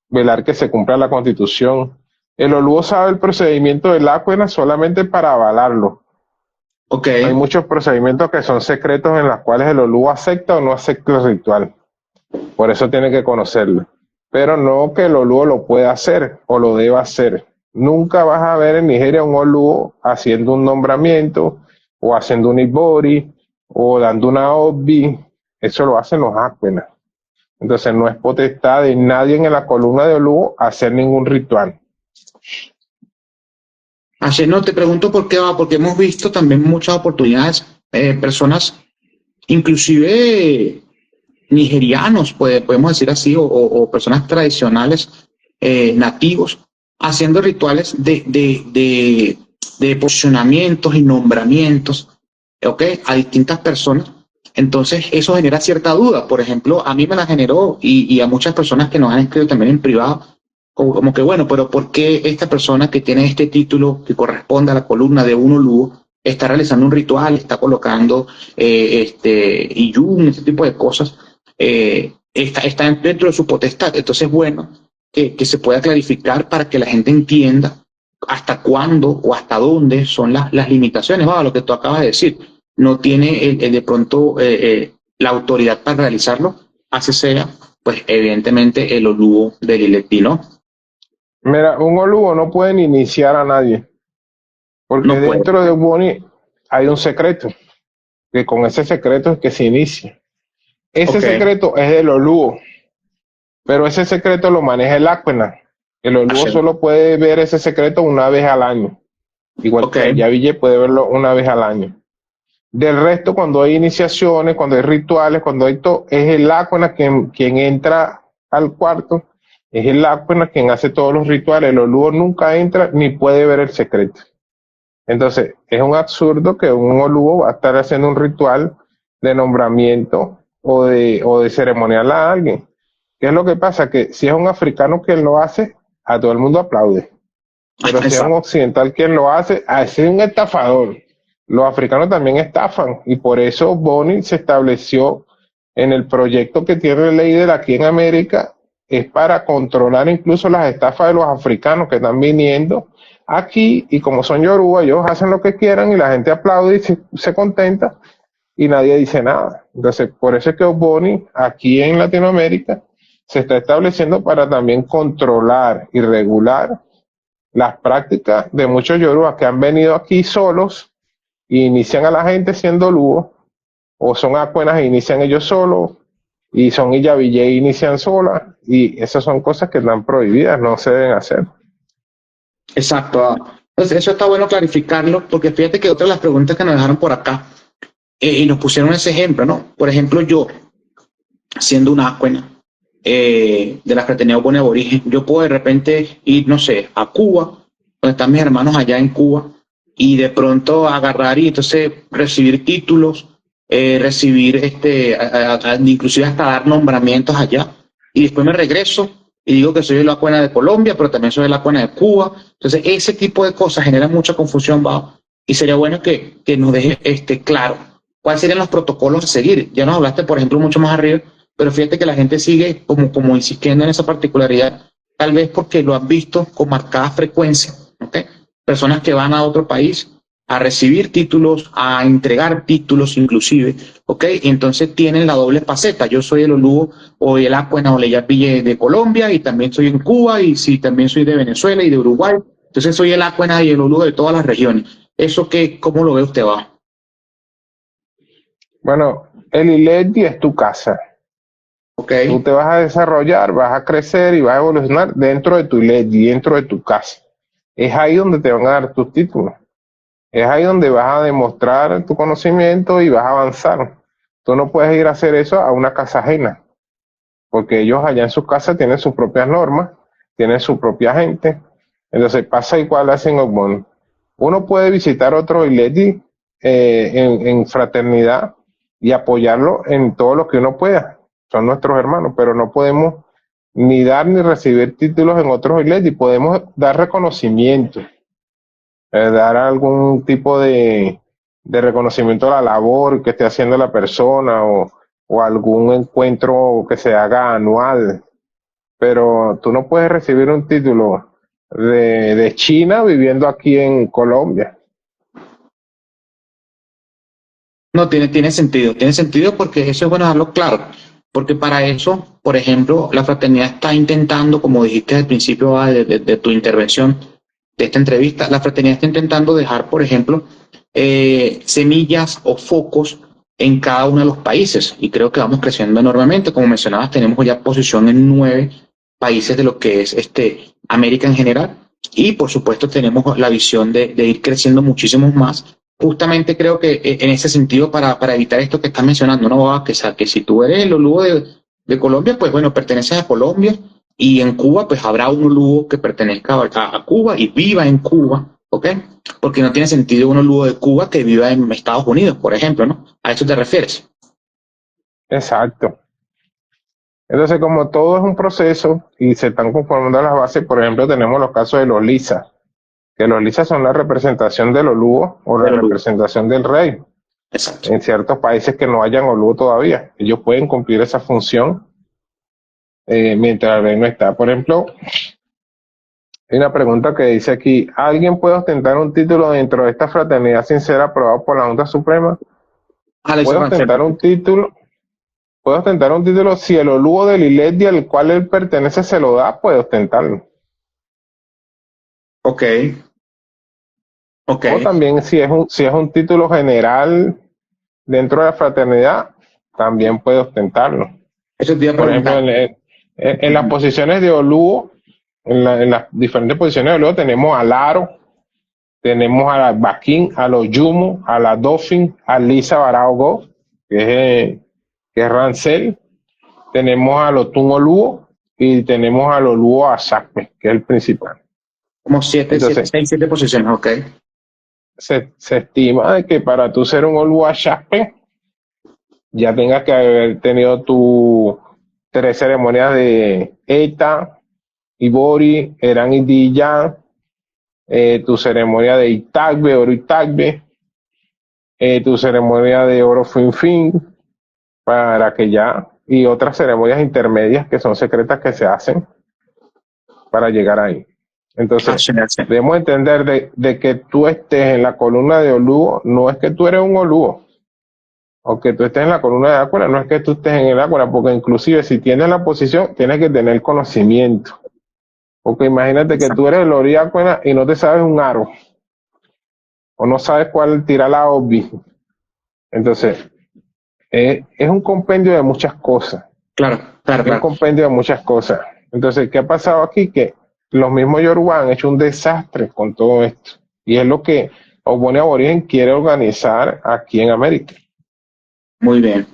velar que se cumpla la constitución. El Oluo sabe el procedimiento del Acuena solamente para avalarlo. Ok. Hay muchos procedimientos que son secretos en los cuales el Olú acepta o no acepta el ritual. Por eso tiene que conocerlo. Pero no que el Olú lo pueda hacer o lo deba hacer. Nunca vas a ver en Nigeria un Olú haciendo un nombramiento o haciendo un Ibori o dando una Obi. Eso lo hacen los Akpenas. Entonces no es potestad de nadie en la columna de Olú hacer ningún ritual. Así no, te pregunto por qué va, porque hemos visto también muchas oportunidades, personas, inclusive nigerianos, podemos decir así, o personas tradicionales, nativos, haciendo rituales de posicionamientos y nombramientos, ¿ok? A distintas personas. Entonces, eso genera cierta duda. Por ejemplo, a mí me la generó y a muchas personas que nos han escrito también en privado, como que, bueno, pero ¿por qué esta persona que tiene este título que corresponde a la columna de un Olú está realizando un ritual, está colocando Iyun, este tipo de cosas? Está dentro de su potestad. Entonces, bueno, que se pueda clarificar para que la gente entienda hasta cuándo o hasta dónde son las limitaciones. Lo que tú acabas de decir, no tiene de pronto la autoridad para realizarlo, así sea, pues evidentemente el Olú del Ileti, ¿no? Mira, un Olú no pueden iniciar a nadie, porque No puede. dentro de Boni hay un secreto, que con ese secreto es que se inicia. Ese Ok, secreto es del Olú, pero ese secreto lo maneja el Aquena. El Olúo así. solo puede ver ese secreto una vez al año, igual Ok, que el Yaville puede verlo una vez al año. Del resto, cuando hay iniciaciones, cuando hay rituales, cuando hay todo, es el Aquena quien entra al cuarto, es el Aquena quien hace todos los rituales. El Olúo nunca entra ni puede ver el secreto. Entonces, es un absurdo que un Olúo va a estar haciendo un ritual de nombramiento o de ceremonial a alguien. ¿Qué es lo que pasa? Que si es un africano quien lo hace, a todo el mundo aplaude. Pero si es un exacto. occidental quien lo hace, a ese es un estafador. Los africanos también estafan y por eso Boni se estableció en el proyecto que tiene ley de aquí en América, es para controlar incluso las estafas de los africanos que están viniendo aquí y como son yoruba, ellos hacen lo que quieran y la gente aplaude y se contenta y nadie dice nada. Entonces, por eso es que Boni aquí en Latinoamérica se está estableciendo para también controlar y regular las prácticas de muchos yorubas que han venido aquí solos e inician a la gente siendo lúos, o son acuenas e inician ellos solos, y son Iyaville e inician solas, y esas son cosas que están prohibidas, no se deben hacer. Exacto. Entonces, eso está bueno clarificarlo, porque fíjate que otra de las preguntas que nos dejaron por acá, y nos pusieron ese ejemplo, ¿no? Por ejemplo, yo, siendo una ascuena de la fraternidad Boni Aborigen, yo puedo de repente ir, no sé, a Cuba, donde están mis hermanos allá en Cuba, y de pronto agarrar y entonces recibir títulos, recibir inclusive hasta dar nombramientos allá, y después me regreso y digo que soy de la cuena de Colombia, pero también soy de la cuena de Cuba. Entonces, ese tipo de cosas genera mucha confusión, ¿va? Y sería bueno que nos deje claro cuáles serían los protocolos a seguir. Ya nos hablaste, por ejemplo, mucho más arriba, pero fíjate que la gente sigue como insistiendo en esa particularidad, tal vez porque lo han visto con marcada frecuencia, ¿ok? Personas que van a otro país a recibir títulos, a entregar títulos inclusive, ¿ok? Y entonces tienen la doble faceta. Yo soy el Olú o el Acuena o Leyapille de Colombia y también soy en Cuba y sí, también soy de Venezuela y de Uruguay. Entonces soy el Acuena y el Olú de todas las regiones. ¿Eso qué, cómo lo ve usted, va? Bueno, el ILEDI es tu casa. ¿Ok? Tú te vas a desarrollar, vas a crecer y vas a evolucionar dentro de tu ILEDI, dentro de tu casa. Es ahí donde te van a dar tus títulos. Es ahí donde vas a demostrar tu conocimiento y vas a avanzar. Tú no puedes ir a hacer eso a una casa ajena, porque ellos allá en sus casas tienen sus propias normas, tienen su propia gente. Entonces pasa igual así en Ogboni. Uno puede visitar otro Ileti en fraternidad y apoyarlo en todo lo que uno pueda. Son nuestros hermanos, pero no podemos ni dar ni recibir títulos en otros Ileti. Podemos dar reconocimiento, dar algún tipo de reconocimiento a la labor que esté haciendo la persona o algún encuentro que se haga anual, pero tú no puedes recibir un título de China viviendo aquí en Colombia. No, tiene sentido porque eso es bueno dejarlo claro, porque para eso, por ejemplo, la fraternidad está intentando, como dijiste al principio de tu intervención, de esta entrevista, la fraternidad está intentando dejar, por ejemplo, semillas o focos en cada uno de los países y creo que vamos creciendo enormemente. Como mencionabas, tenemos ya posición en 9 países de lo que es América en general y por supuesto tenemos la visión de ir creciendo muchísimos más. Justamente creo que en ese sentido, para evitar esto que estás mencionando, no que si tú eres el Oluo de Colombia, pues bueno, perteneces a Colombia y en Cuba, pues habrá un Oluo que pertenezca a Cuba y viva en Cuba, ¿ok? Porque no tiene sentido un Oluo de Cuba que viva en Estados Unidos, por ejemplo, ¿no? ¿A eso te refieres? Exacto. Entonces, como todo es un proceso y se están conformando las bases, por ejemplo, tenemos los casos de los lisas, que los lisas son la representación del Oluo o la Del Oluo. representación del rey. Exacto. En ciertos países que no hayan Oluo todavía, ellos pueden cumplir esa función mientras el rey no está. Por ejemplo, hay una pregunta que dice aquí, ¿alguien puede ostentar un título dentro de esta fraternidad sin ser aprobado por la Junta Suprema? Alex ¿Puede Rancel. ostentar un título? Puede ostentar un título si el Oluo del Iledi al cual él pertenece se lo da, puede ostentarlo. Ok, ok. O también si es un título general dentro de la fraternidad, también puede ostentarlo. Eso te iba a Por ejemplo, preguntar. en las posiciones de Oluo, en las diferentes posiciones de Oluo tenemos al Aro, tenemos a la Baquín, a los Yumo, a la Dofin, a Lisa Baraogo, que es Rancel, tenemos a los Tun Oluo y tenemos al Oluo Asakme, que es el principal. Como 7 posiciones, ok. Se estima de que para tú ser un Oluo Asakme ya tengas que haber tenido tu 3 ceremonias de Eta, Ibori, Eran Indilla, tu ceremonia de Itagbe, Oro Itagbe, tu ceremonia de Oro Fin, para que ya, y otras ceremonias intermedias que son secretas que se hacen para llegar ahí. Entonces, debemos entender de que tú estés en la columna de Oluo, no es que tú eres un Oluo, o que tú estés en la columna de Áquila, no es que tú estés en el Áquila, porque inclusive si tienes la posición, tienes que tener conocimiento. Porque imagínate que tú eres el Ori Áquila y no te sabes un aro, o no sabes cuál tirar la obvi. Entonces, es un compendio de muchas cosas. Claro, claro, Es un claro. compendio de muchas cosas. Entonces, ¿qué ha pasado aquí? Que los mismos Yoruba han hecho un desastre con todo esto. Y es lo que Ogboni Aborigen quiere organizar aquí en América. Muy bien.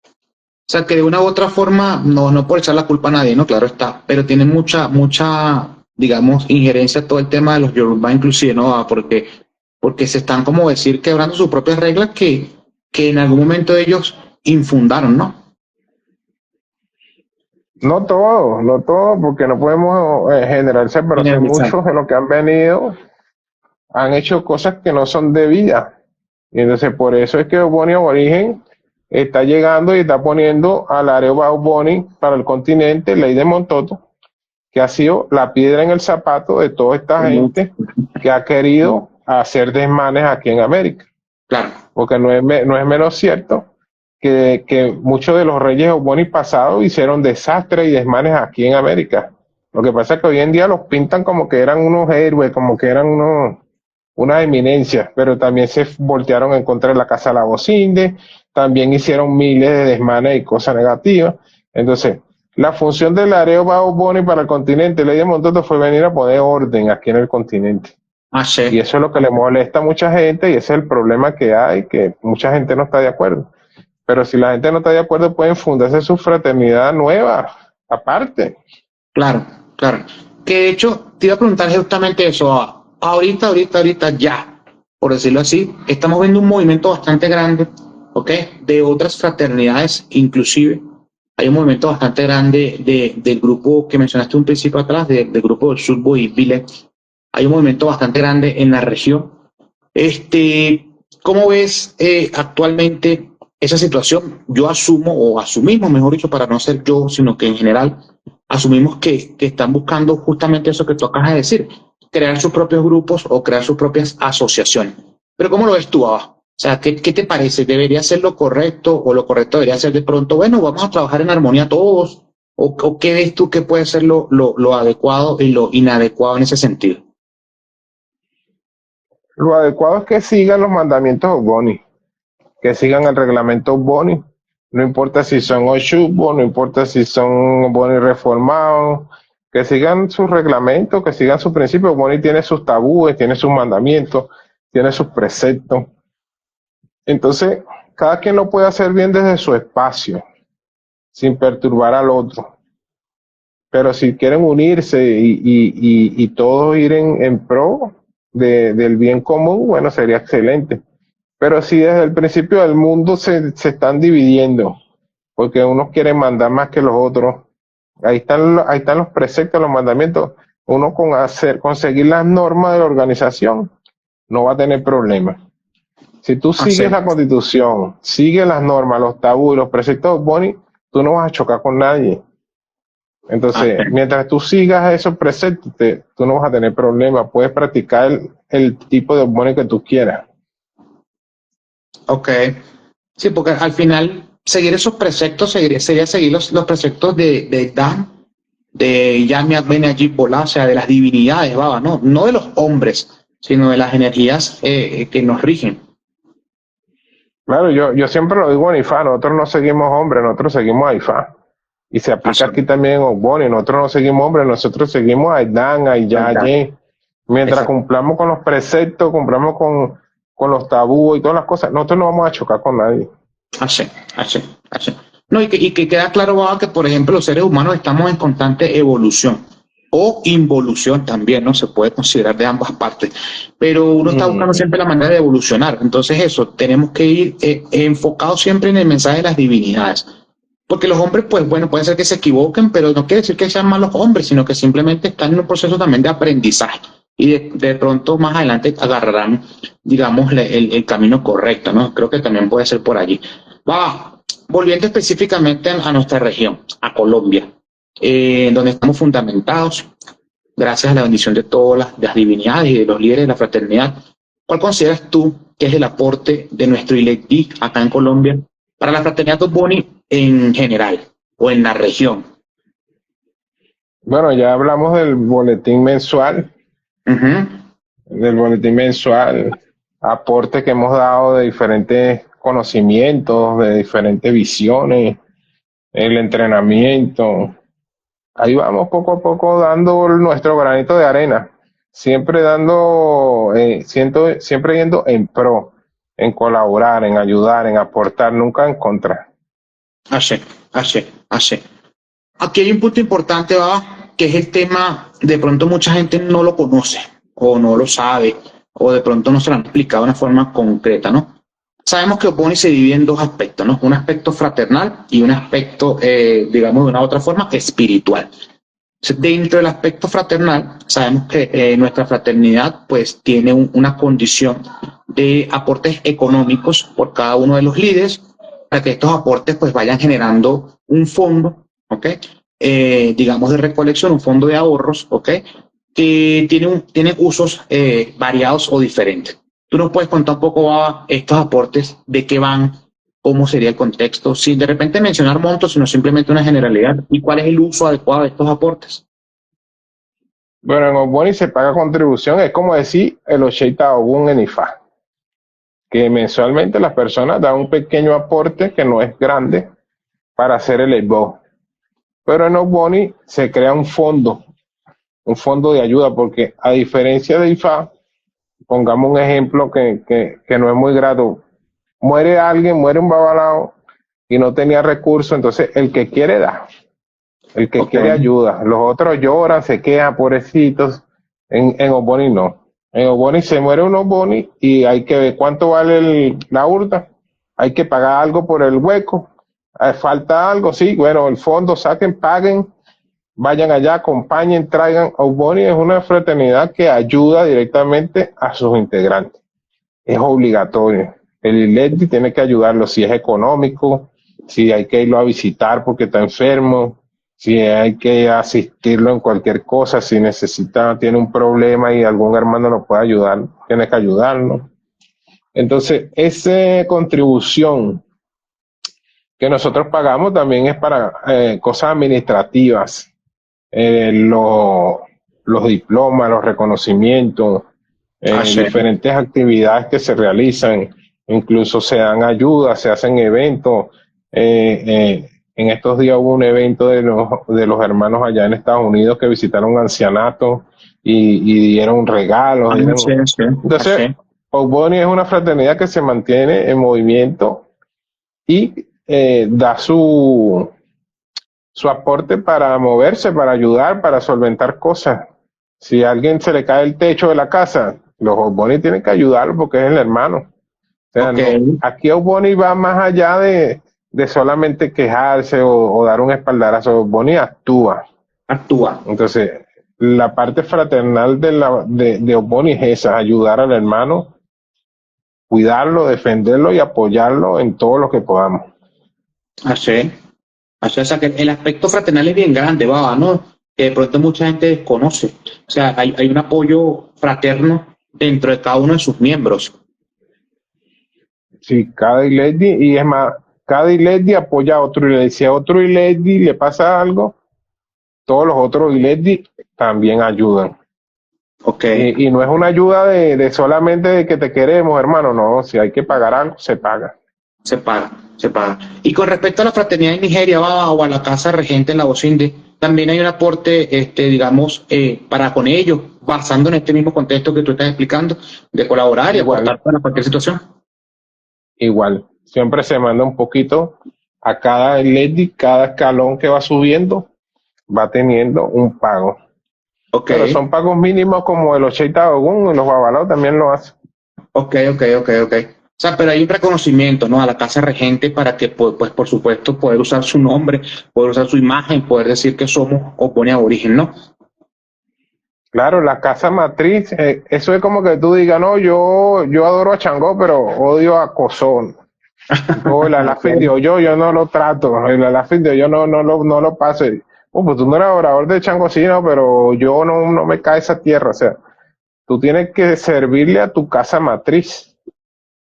O sea, que de una u otra forma, no por echar la culpa a nadie, ¿no? Claro está, pero tiene mucha, digamos, injerencia todo el tema de los Yoruba, inclusive, ¿no? Porque se están, como decir, quebrando sus propias reglas que en algún momento ellos infundaron, ¿no? No todo, no todo, porque no podemos generalizar, pero sí Generalizar. muchos de los que han venido han hecho cosas que no son debidas. Y entonces por eso es que Ogboni Aborigen está llegando y está poniendo al Areoba Ogboni para el continente, Ley de Montoto, que ha sido la piedra en el zapato de toda esta gente que ha querido hacer desmanes aquí en América. Claro. Porque no es menos cierto que muchos de los reyes Ogboni pasados hicieron desastres y desmanes aquí en América. Lo que pasa es que hoy en día los pintan como que eran unos héroes, como que eran una eminencia, pero también se voltearon en contra de la Casa de la Bocinde, también hicieron miles de desmanes y cosas negativas. Entonces, la función del Areoba Ogboni para el continente, Ley de Montoto, fue venir a poner orden aquí en el continente. Ah, sí. Y eso es lo que le molesta a mucha gente y ese es el problema que hay, que mucha gente no está de acuerdo. Pero si la gente no está de acuerdo, pueden fundarse su fraternidad nueva, aparte. Claro, claro. Que de hecho, te iba a preguntar justamente eso. Ahorita, ya, por decirlo así, estamos viendo un movimiento bastante grande, ¿ok? De otras fraternidades, inclusive. Hay un movimiento bastante grande del grupo que mencionaste un principio atrás, del grupo del Surbo y Village. Hay un movimiento bastante grande en la región. ¿Cómo ves actualmente esa situación? Yo asumo, o asumimos, mejor dicho, para no ser yo, sino que en general, asumimos que están buscando justamente eso que tú acabas de decir, crear sus propios grupos o crear sus propias asociaciones. Pero ¿cómo lo ves tú, Abba? sea, ¿qué te parece? ¿Debería ser lo correcto o lo correcto debería ser de pronto, bueno, vamos a trabajar en armonía todos? ¿O qué ves tú que puede ser lo adecuado y lo inadecuado en ese sentido? Lo adecuado es que sigan los mandamientos Boni, que sigan el reglamento Boni. No importa si son Oshubo, no importa si son Boni reformados, que sigan sus reglamentos, que sigan sus principios. Boni tiene sus tabúes, tiene sus mandamientos, tiene sus preceptos. Entonces, cada quien lo puede hacer bien desde su espacio, sin perturbar al otro. Pero si quieren unirse y todos ir en pro del bien común, bueno, sería excelente. Pero si desde el principio del mundo se están dividiendo, porque unos quieren mandar más que los otros, ahí están los preceptos, los mandamientos. Uno conseguir las normas de la organización no va a tener problemas. Si tú Así, sigues la constitución, sigues las normas, los tabúes, los preceptos Boni, tú no vas a chocar con nadie. Entonces, así. mientras tú sigas esos preceptos, tú no vas a tener problemas. Puedes practicar el tipo de Boni que tú quieras. Ok. Sí, porque al final seguir esos preceptos sería seguir los preceptos de Dan, de Yamiat Ben Ajib Bola, o sea, de las divinidades, baba, ¿no? No de los hombres, sino de las energías que nos rigen. Claro, yo siempre lo digo en Ifá, nosotros no seguimos hombres, nosotros seguimos a Ifá. Y se aplica Así, aquí también en Ogboni, nosotros no seguimos hombres, nosotros seguimos a Idan, a ¿verdad? Iyaye. Mientras Exacto. cumplamos con los preceptos, cumplamos con los tabúes y todas las cosas, nosotros no vamos a chocar con nadie. Así, así, así. No, y que queda claro, baba, que por ejemplo los seres humanos estamos en constante evolución o involución también, ¿no? Se puede considerar de ambas partes, pero uno está buscando Mm. siempre la manera de evolucionar. Entonces eso, tenemos que ir enfocados siempre en el mensaje de las divinidades. Porque los hombres, pues bueno, puede ser que se equivoquen, pero no quiere decir que sean malos hombres, sino que simplemente están en un proceso también de aprendizaje. Y de pronto más adelante agarrarán, digamos, el camino correcto, ¿no? Creo que también puede ser por allí. Va, volviendo específicamente a nuestra región, a Colombia, donde estamos fundamentados, gracias a la bendición de todas las divinidades y de los líderes de la fraternidad. ¿Cuál consideras tú que es el aporte de nuestro ILECDIC acá en Colombia para la fraternidad Boni en general o en la región? Bueno, ya hablamos Ujú. del boletín mensual, aportes que hemos dado de diferentes conocimientos, de diferentes visiones, el entrenamiento. Ahí vamos poco a poco dando nuestro granito de arena, siempre siempre yendo en pro, en colaborar, en ayudar, en aportar, nunca en contra. Así, así, así. Aquí hay un punto importante, ¿va? Que es el tema, de pronto mucha gente no lo conoce o no lo sabe o de pronto no se lo han explicado de una forma concreta, ¿no? Sabemos que Boni se divide en dos aspectos, ¿no? Un aspecto fraternal y un aspecto, digamos, de una otra forma, espiritual. Dentro del aspecto fraternal, sabemos que nuestra fraternidad pues tiene una condición de aportes económicos por cada uno de los líderes para que estos aportes pues vayan generando un fondo, ¿ok? Digamos de recolección, un fondo de ahorros, ¿ok? Que tiene usos variados o diferentes. ¿Tú nos puedes contar un poco a estos aportes, de qué van, cómo sería el contexto, sin de repente mencionar montos, sino simplemente una generalidad, y cuál es el uso adecuado de estos aportes? Bueno, en Oboni se paga contribución, es como decir el 80 Obun en IFA, que mensualmente las personas dan un pequeño aporte que no es grande para hacer el EBO. Pero en Oboni se crea un fondo de ayuda, porque a diferencia de IFA, pongamos un ejemplo que no es muy grato, muere alguien, muere un babalao y no tenía recursos, entonces el que quiere da, el que Ok, quiere ayuda, los otros lloran, se quejan, pobrecitos, en Oboni no. En Oboni se muere un Oboni y hay que ver cuánto vale la urna, hay que pagar algo por el hueco, falta algo, sí, bueno, el fondo saquen, paguen, vayan allá, acompañen, traigan. Oboni es una fraternidad que ayuda directamente a sus integrantes. Es obligatorio. El ILECDI tiene que ayudarlo si es económico, si hay que irlo a visitar porque está enfermo, si hay que asistirlo en cualquier cosa, si necesita, tiene un problema y algún hermano lo puede ayudar, tiene que ayudarlo. Entonces, esa contribución que nosotros pagamos también es para cosas administrativas, los diplomas, los reconocimientos, Sí. diferentes actividades que se realizan, incluso se dan ayudas, se hacen eventos. En estos días hubo un evento de los hermanos allá en Estados Unidos que visitaron ancianatos y dieron regalos. Sí, sí, Entonces, sí. Ogboni es una fraternidad que se mantiene en movimiento y da su aporte para moverse, para ayudar, para solventar cosas. Si a alguien se le cae el techo de la casa, los Ogboni tienen que ayudarlo porque es el hermano. O sea, Ok, no, aquí Ogboni va más allá de solamente quejarse o dar un espaldarazo. Ogboni actúa. actúa. Entonces, la parte fraternal de Ogboni es esa, ayudar al hermano, cuidarlo, defenderlo y apoyarlo en todo lo que podamos. Así. Así, o sea, que el aspecto fraternal es bien grande, baba, ¿no? Que de pronto mucha gente desconoce. O sea, hay un apoyo fraterno dentro de cada uno de sus miembros. Sí, cada iglesia, y es más, cada iglesia apoya a otro iglesia. Si a otro iglesia le pasa algo, todos los otros iglesias también ayudan. Ok, Y no es una ayuda de solamente de que te queremos, hermano, no, si hay que pagar algo, se paga. se paga, se paga. Y con respecto a la fraternidad en Nigeria, baba, o a la casa regente en la Bocinde, también hay un aporte, digamos, para con ellos, basando en este mismo contexto que tú estás explicando, de colaborar y Igual, aportar para cualquier situación. igual. Siempre se manda un poquito a cada iglesia, cada escalón que va subiendo, va teniendo un pago. Ok. Pero son pagos mínimos como el 80 Ogún y los babalaos también lo hacen. Ok, ok, ok, ok. O sea, pero hay un reconocimiento, ¿no? A la casa regente para que, pues, por supuesto, poder usar su nombre, poder usar su imagen, poder decir que somos Opone Aborigen, ¿no? Claro, la casa matriz, eso es como que tú digas, no, yo adoro a Changó, pero odio a Cozón. O el Alafín de Ok. Oyo, yo no lo trato, el Alafín de Oyo no lo paso. Pues tú no eres adorador de Chango, sí, no, pero yo no me cae esa tierra. O sea, tú tienes que servirle a tu casa matriz,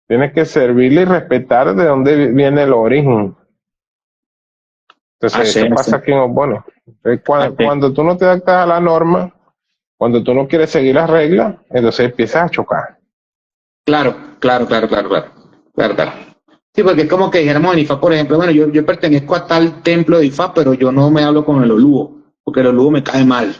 tienes que servirle y respetar de dónde viene el origen. Entonces, Así, eso así, pasa aquí en Obono. así. Cuando tú no te adaptas a la norma, cuando tú no quieres seguir las reglas, entonces empiezas a chocar. Claro, claro, claro, claro, claro, claro, claro. Sí, porque es como que dijéramos en Ifá, por ejemplo, bueno, yo pertenezco a tal templo de Ifá, pero yo no me hablo con el Olúo, porque el Olúo me cae mal.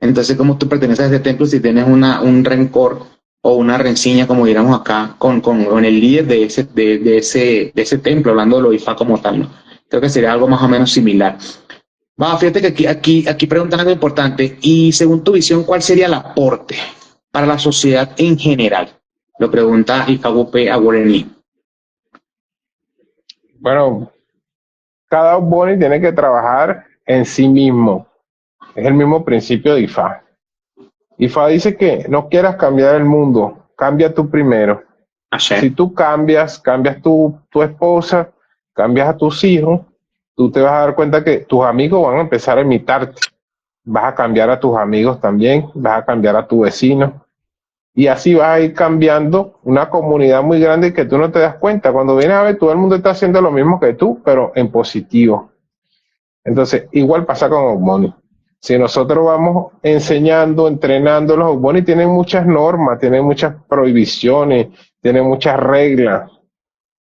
Entonces, ¿cómo tú perteneces a ese templo si tienes un rencor o una rencilla, como diríamos acá, con el líder de ese templo, hablando de lo Ifá como tal, ¿no? Creo que sería algo más o menos similar. Va, fíjate que aquí preguntan algo importante. Y según tu visión, ¿cuál sería el aporte para la sociedad en general? Lo pregunta Ifagupe Agureni. Bueno, cada Boni tiene que trabajar en sí mismo. Es el mismo principio de IFA. IFA dice que no quieras cambiar el mundo, cambia tú primero. Ashe. Si tú cambias tu esposa, cambias a tus hijos, tú te vas a dar cuenta que tus amigos van a empezar a imitarte. Vas a cambiar a tus amigos también, vas a cambiar a tu vecino. Y así vas a ir cambiando una comunidad muy grande que tú no te das cuenta. Cuando vienes a ver, todo el mundo está haciendo lo mismo que tú, pero en positivo. Entonces, igual pasa con Ogmoni. Si nosotros vamos enseñando, entrenando, los Ogmoni tienen muchas normas, tienen muchas prohibiciones, tienen muchas reglas,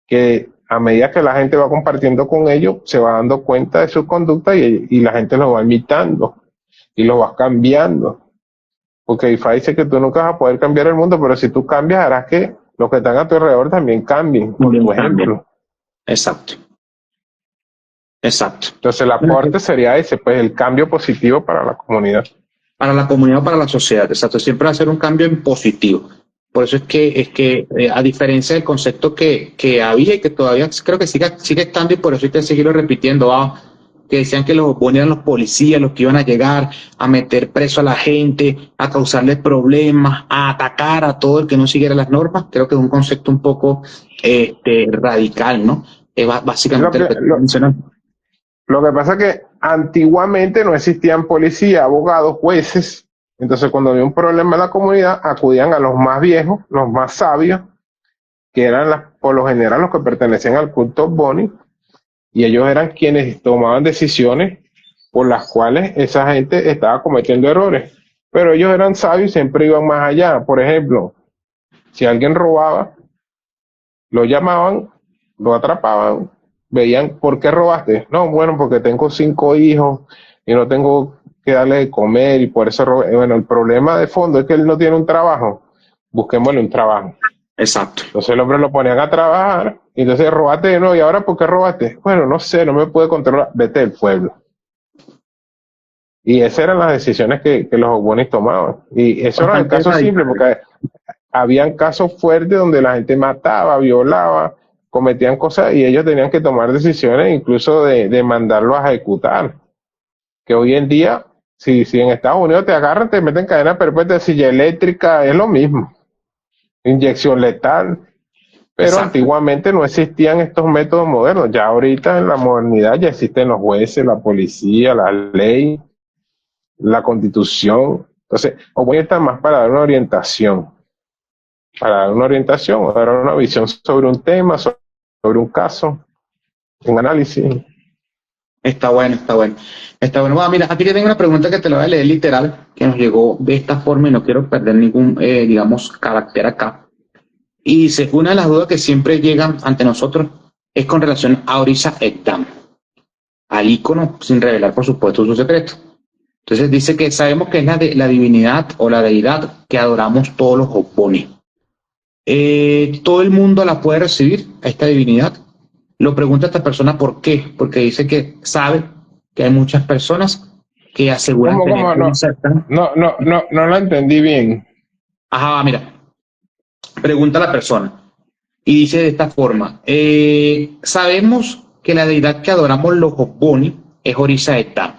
que a medida que la gente va compartiendo con ellos, se va dando cuenta de su conducta y la gente lo va imitando y lo va cambiando. Porque IFA dice que tú nunca vas a poder cambiar el mundo, pero si tú cambias, harás que los que están a tu alrededor también cambien por Bien, tu también. ejemplo. Exacto, exacto. Entonces el aporte sería ese, pues el cambio positivo para la comunidad. Para la comunidad o para la sociedad, exacto. Siempre hacer un cambio en positivo. Por eso es que a diferencia del concepto que había y que todavía creo que sigue estando, y por eso hay que seguirlo repitiendo, que decían que los ponían los policías, los que iban a llegar a meter preso a la gente, a causarles problemas, a atacar a todo el que no siguiera las normas. Creo que es un concepto un poco radical, ¿no? Es Lo básicamente lo que, que estoy lo, mencionando. lo que pasa es que antiguamente no existían policías, abogados, jueces. Entonces cuando había un problema en la comunidad, acudían a los más viejos, los más sabios, que eran por lo general los que pertenecían al culto Boni, y ellos eran quienes tomaban decisiones por las cuales esa gente estaba cometiendo errores. Pero ellos eran sabios y siempre iban más allá. Por ejemplo, si alguien robaba, lo llamaban, lo atrapaban, veían, ¿por qué robaste? No, bueno, porque tengo 5 hijos y no tengo que darle de comer y por eso robé. Bueno, el problema de fondo es que él no tiene un trabajo. Busquémosle un trabajo. Exacto. Entonces el hombre lo ponían a trabajar y entonces robaste de nuevo. ¿Y ahora por qué robaste? Bueno, no sé, no me puede controlar. Vete del pueblo. Y esas eran las decisiones que los Ogbonis tomaban. Y eso era el caso simple, porque habían casos fuertes donde la gente mataba, violaba, cometían cosas y ellos tenían que tomar decisiones incluso de mandarlo a ejecutar. Que hoy en día, si en Estados Unidos te agarran, te meten cadena perpetua, silla eléctrica, es lo mismo. Inyección letal. Pero Exacto. antiguamente no existían estos métodos modernos. Ya ahorita en la modernidad ya existen los jueces, la policía, la ley, la constitución. Entonces, voy a estar más para dar una orientación, o dar una visión sobre un tema, sobre un caso, un análisis. Está bueno, está bueno. Está bueno. Bueno, mira, aquí te tengo una pregunta que te la voy a leer literal, que nos llegó de esta forma y no quiero perder ningún, digamos, carácter acá. Y dice, una de las dudas que siempre llegan ante nosotros es con relación a Orisa Ekdam, al ícono, sin revelar, por supuesto, su secreto. Entonces dice que sabemos que es la divinidad o la deidad que adoramos todos los Ogbonis. Todo el mundo la puede recibir, a esta divinidad. Lo pregunta esta persona por qué, porque dice que sabe que hay muchas personas que aseguran tener ¿Cómo? una secta. No la entendí bien. Ajá, mira, pregunta la persona y dice de esta forma, sabemos que la deidad que adoramos los Ogbonis es Orisa Ekdam.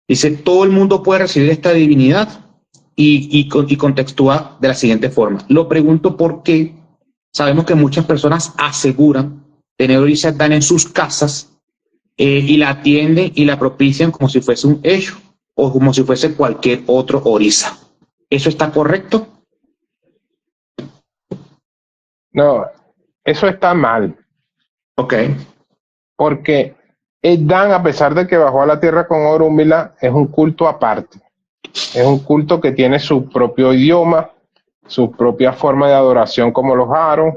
Dice, todo el mundo puede recibir esta divinidad y contextúa de la siguiente forma. Lo pregunto porque sabemos que muchas personas aseguran tener Orisa Ekdam en sus casas y la atienden y la propician como si fuese un hecho o como si fuese cualquier otro Orisa. ¿Eso está correcto? No, eso está mal. Ok. Porque Eddan, a pesar de que bajó a la tierra con Orúmila, es un culto aparte. Es un culto que tiene su propio idioma, su propia forma de adoración como los Aros,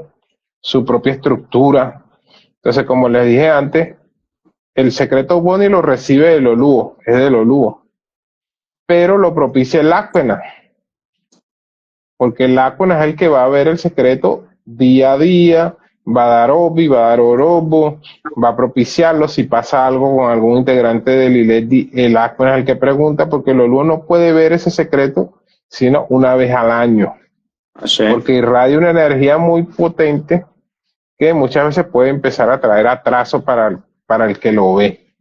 su propia estructura. Entonces, como les dije antes, el secreto Boni lo recibe del Olúo, es del Olúo. Pero lo propicia el Áquena, porque el Áquena es el que va a ver el secreto día a día, va a dar obi, va a dar orobo, va a propiciarlo. Si pasa algo con algún integrante del ILED, el Áquena es el que pregunta, porque el Olúo no puede ver ese secreto sino una vez al año. Sí. Porque irradia una energía muy potente que muchas veces puede empezar a traer atraso para el que lo ve.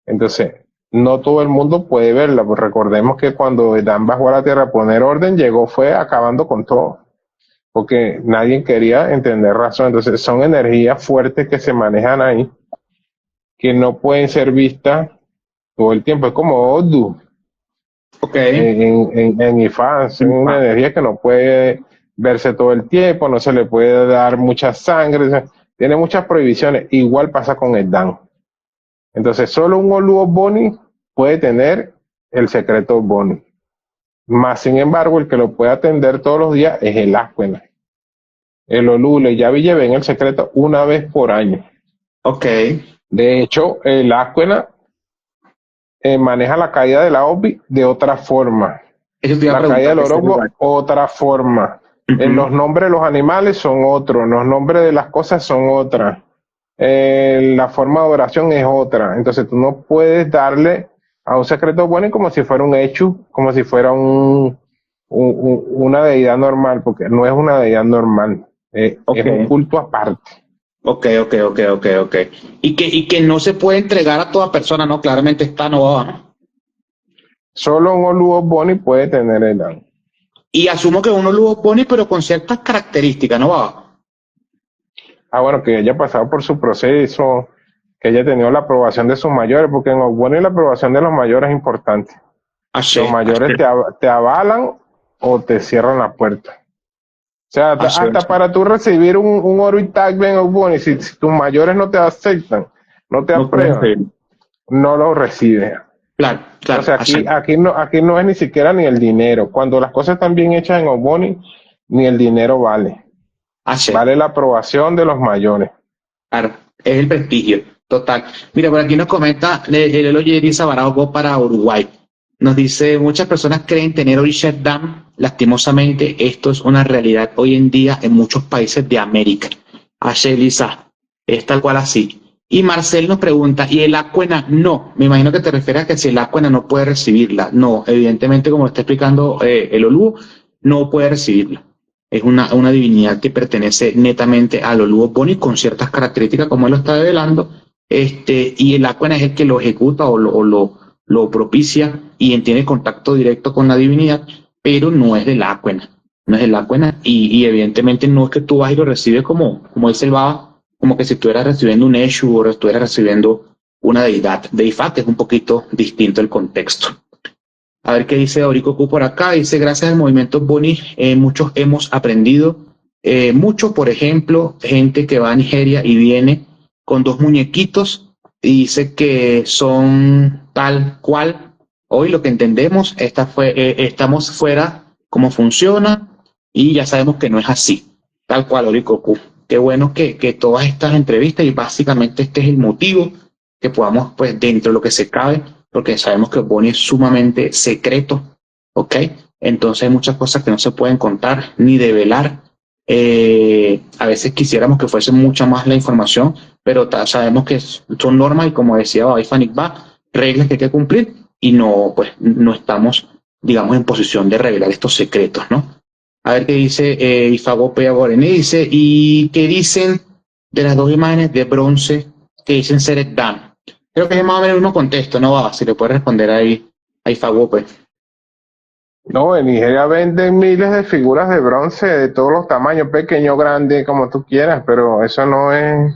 Entonces, no todo el mundo puede verla, pues recordemos que cuando Dan bajó a la tierra a poner orden, llegó, fue acabando con todo, porque nadie quería entender razón. Entonces, son energías fuertes que se manejan ahí, que no pueden ser vistas todo el tiempo. Es como Odu en Ifá, es una energía que no puede verse todo el tiempo, no se le puede dar mucha sangre, o sea, tiene muchas prohibiciones. Igual pasa con el Dan. Entonces, solo un Olu Boni puede tener el secreto Boni. Más sin embargo, el que lo puede atender todos los días es el Áquena. El Olu le ya ven el secreto una vez por año. Ok. De hecho, el Áquena maneja la caída de la Obi de otra forma. La caída del Orobo, otra forma. Los nombres de los animales son otros, los nombres de las cosas son otras. La forma de oración es otra. Entonces tú no puedes darle a un secreto bueno como si fuera un hecho, como si fuera una deidad normal, porque no es una deidad normal. Es un culto aparte. Ok. Y que no se puede entregar a toda persona, ¿no? Claramente está no, ¿no? Solo un Olu Boni puede tener el dan. Y asumo que uno lo pone, pero con ciertas características, ¿no va? Bueno, que haya pasado por su proceso, que haya tenido la aprobación de sus mayores, porque en Ogboni la aprobación de los mayores es importante. Los mayores te avalan o te cierran la puerta. sea, Así hasta es. para tú recibir un Orbitag Ben Bunny, si tus mayores no te aceptan, no te No puedes aprueban, hacer. no lo recibes. Claro, claro, Entonces así, aquí no es ni siquiera ni el dinero. Cuando las cosas están bien hechas en Oboni, ni el dinero vale. así. Vale la aprobación de los mayores. Claro, es el prestigio, total. Mira, por aquí nos comenta el Eloy Sabarago para Uruguay. Nos dice, muchas personas creen tener Orisha Dam. Lastimosamente, esto es una realidad hoy en día en muchos países de América. Ashe Elisa, es tal cual así. Y Marcel nos pregunta, ¿y el Acuena? No, me imagino que te refieres a que si el Acuena no puede recibirla. No, evidentemente, como lo está explicando el Olú, no puede recibirla. Es una divinidad que pertenece netamente al Oluo Boni con ciertas características, como él lo está develando, y el Aquena es el que lo ejecuta lo propicia y tiene contacto directo con la divinidad, pero no es del Aquena, no es del Aquena, y evidentemente no es que tú vas y lo recibes como dice el Baba, como que si estuvieras recibiendo un Eshu o estuvieras recibiendo una deidad. De Ifat es un poquito distinto el contexto. A ver qué dice Oricocu por acá. Dice, gracias al movimiento Boni, muchos hemos aprendido mucho. Por ejemplo, gente que va a Nigeria y viene con dos muñequitos y dice que son tal cual. Hoy lo que entendemos, estamos fuera cómo funciona y ya sabemos que no es así. Tal cual, Oricocu. Qué bueno que todas estas entrevistas y básicamente este es el motivo que podamos, pues, dentro de lo que se cabe, porque sabemos que Bonnie es sumamente secreto, ¿ok? Entonces hay muchas cosas que no se pueden contar ni develar. A veces quisiéramos que fuese mucha más la información, pero sabemos que son normas y como decía Babi Fanik Ba, reglas que hay que cumplir y no, pues, no estamos, digamos, en posición de revelar estos secretos, ¿no? A ver qué dice Ifago Pea Gorene, dice, y qué dicen de las dos imágenes de bronce que dicen ser Dan. Creo que es más o menos el mismo contexto, ¿no? Va, si le puedes responder ahí a Ifagope. No, en Nigeria venden miles de figuras de bronce de todos los tamaños, pequeño, grande, como tú quieras, pero eso no es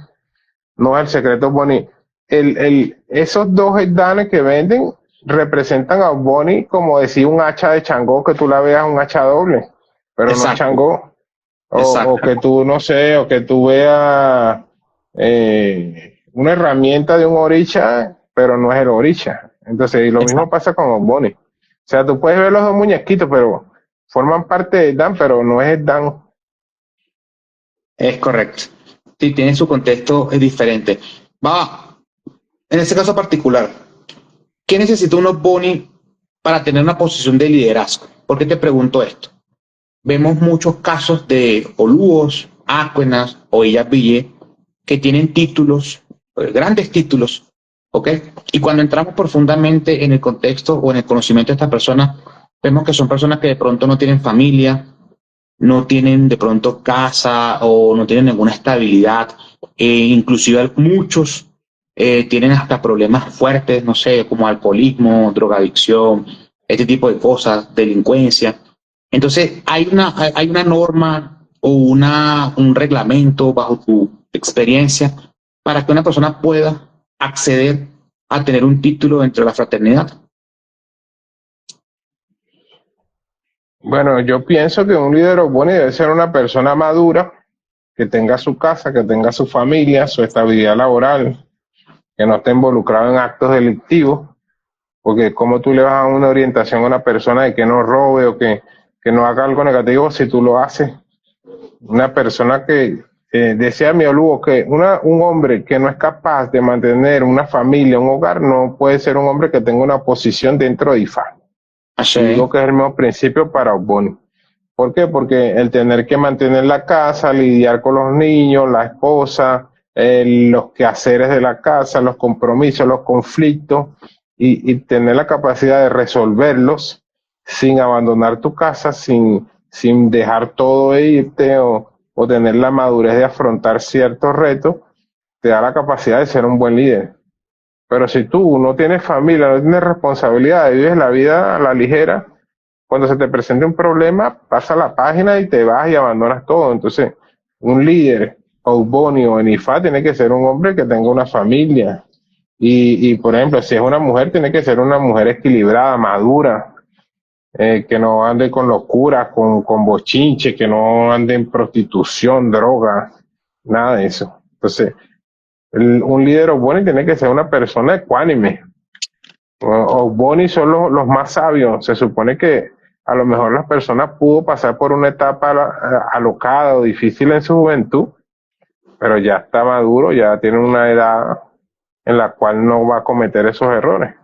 el secreto Bonnie. Esos dos danes que venden representan a Bonnie como decir un hacha de Changó, que tú la veas un hacha doble, pero no es Exacto, Changó. O exacto, que tú, no sé, o que tú veas una herramienta de un orisha, pero no es el orisha. Entonces, y lo mismo exacto. pasa con Bonnie. O sea, tú puedes ver los dos muñequitos, pero forman parte del Dan, pero no es el Dan. Es correcto. Sí, tiene su contexto, es diferente. Va, en este caso particular, ¿qué necesita unos Boni para tener una posición de liderazgo? ¿Por qué te pregunto esto? Vemos muchos casos de olúos, áquenas o Ville que tienen títulos, grandes títulos, ¿ok? Y cuando entramos profundamente en el contexto o en el conocimiento de estas personas, vemos que son personas que de pronto no tienen familia, no tienen de pronto casa o no tienen ninguna estabilidad, inclusive muchos tienen hasta problemas fuertes, no sé, como alcoholismo, drogadicción, este tipo de cosas, delincuencia. Entonces, hay una norma o un reglamento bajo tu experiencia para que una persona pueda acceder a tener un título dentro de la fraternidad. Bueno, yo pienso que un líder Bonnie debe ser una persona madura, que tenga su casa, que tenga su familia, su estabilidad laboral, que no esté involucrado en actos delictivos, porque como tú le vas a dar una orientación a una persona de que no robe o que no haga algo negativo si tú lo haces. Una persona que, decía mi Lugo, que un hombre que no es capaz de mantener una familia, un hogar, no puede ser un hombre que tenga una posición dentro de IFA. Y Así, digo que es el mismo principio para Oboni. ¿Por qué? Porque el tener que mantener la casa, lidiar con los niños, la esposa, los quehaceres de la casa, los compromisos, los conflictos, y tener la capacidad de resolverlos sin abandonar tu casa, sin dejar todo e irte o tener la madurez de afrontar ciertos retos, te da la capacidad de ser un buen líder. Pero si tú no tienes familia, no tienes responsabilidad, vives la vida a la ligera, cuando se te presente un problema, pasa la página y te vas y abandonas todo. Entonces, un líder, Boni o Enifá, tiene que ser un hombre que tenga una familia. Por ejemplo, si es una mujer, tiene que ser una mujer equilibrada, madura, que no ande con locura, con bochinche, que no ande en prostitución, droga, nada de eso. Entonces, un líder Ogboni tiene que ser una persona ecuánime. Ogboni son los más sabios. Se supone que a lo mejor las personas pudo pasar por una etapa alocada o difícil en su juventud, pero ya está maduro, ya tiene una edad en la cual no va a cometer esos errores.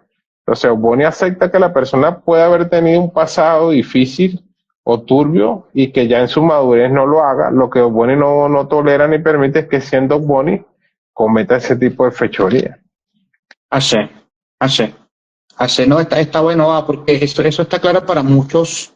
Entonces, Ogboni acepta que la persona puede haber tenido un pasado difícil o turbio y que ya en su madurez no lo haga. Lo que Ogboni no tolera ni permite es que siendo Ogboni cometa ese tipo de fechoría. Así, así. Así no está bueno, porque eso está claro para muchos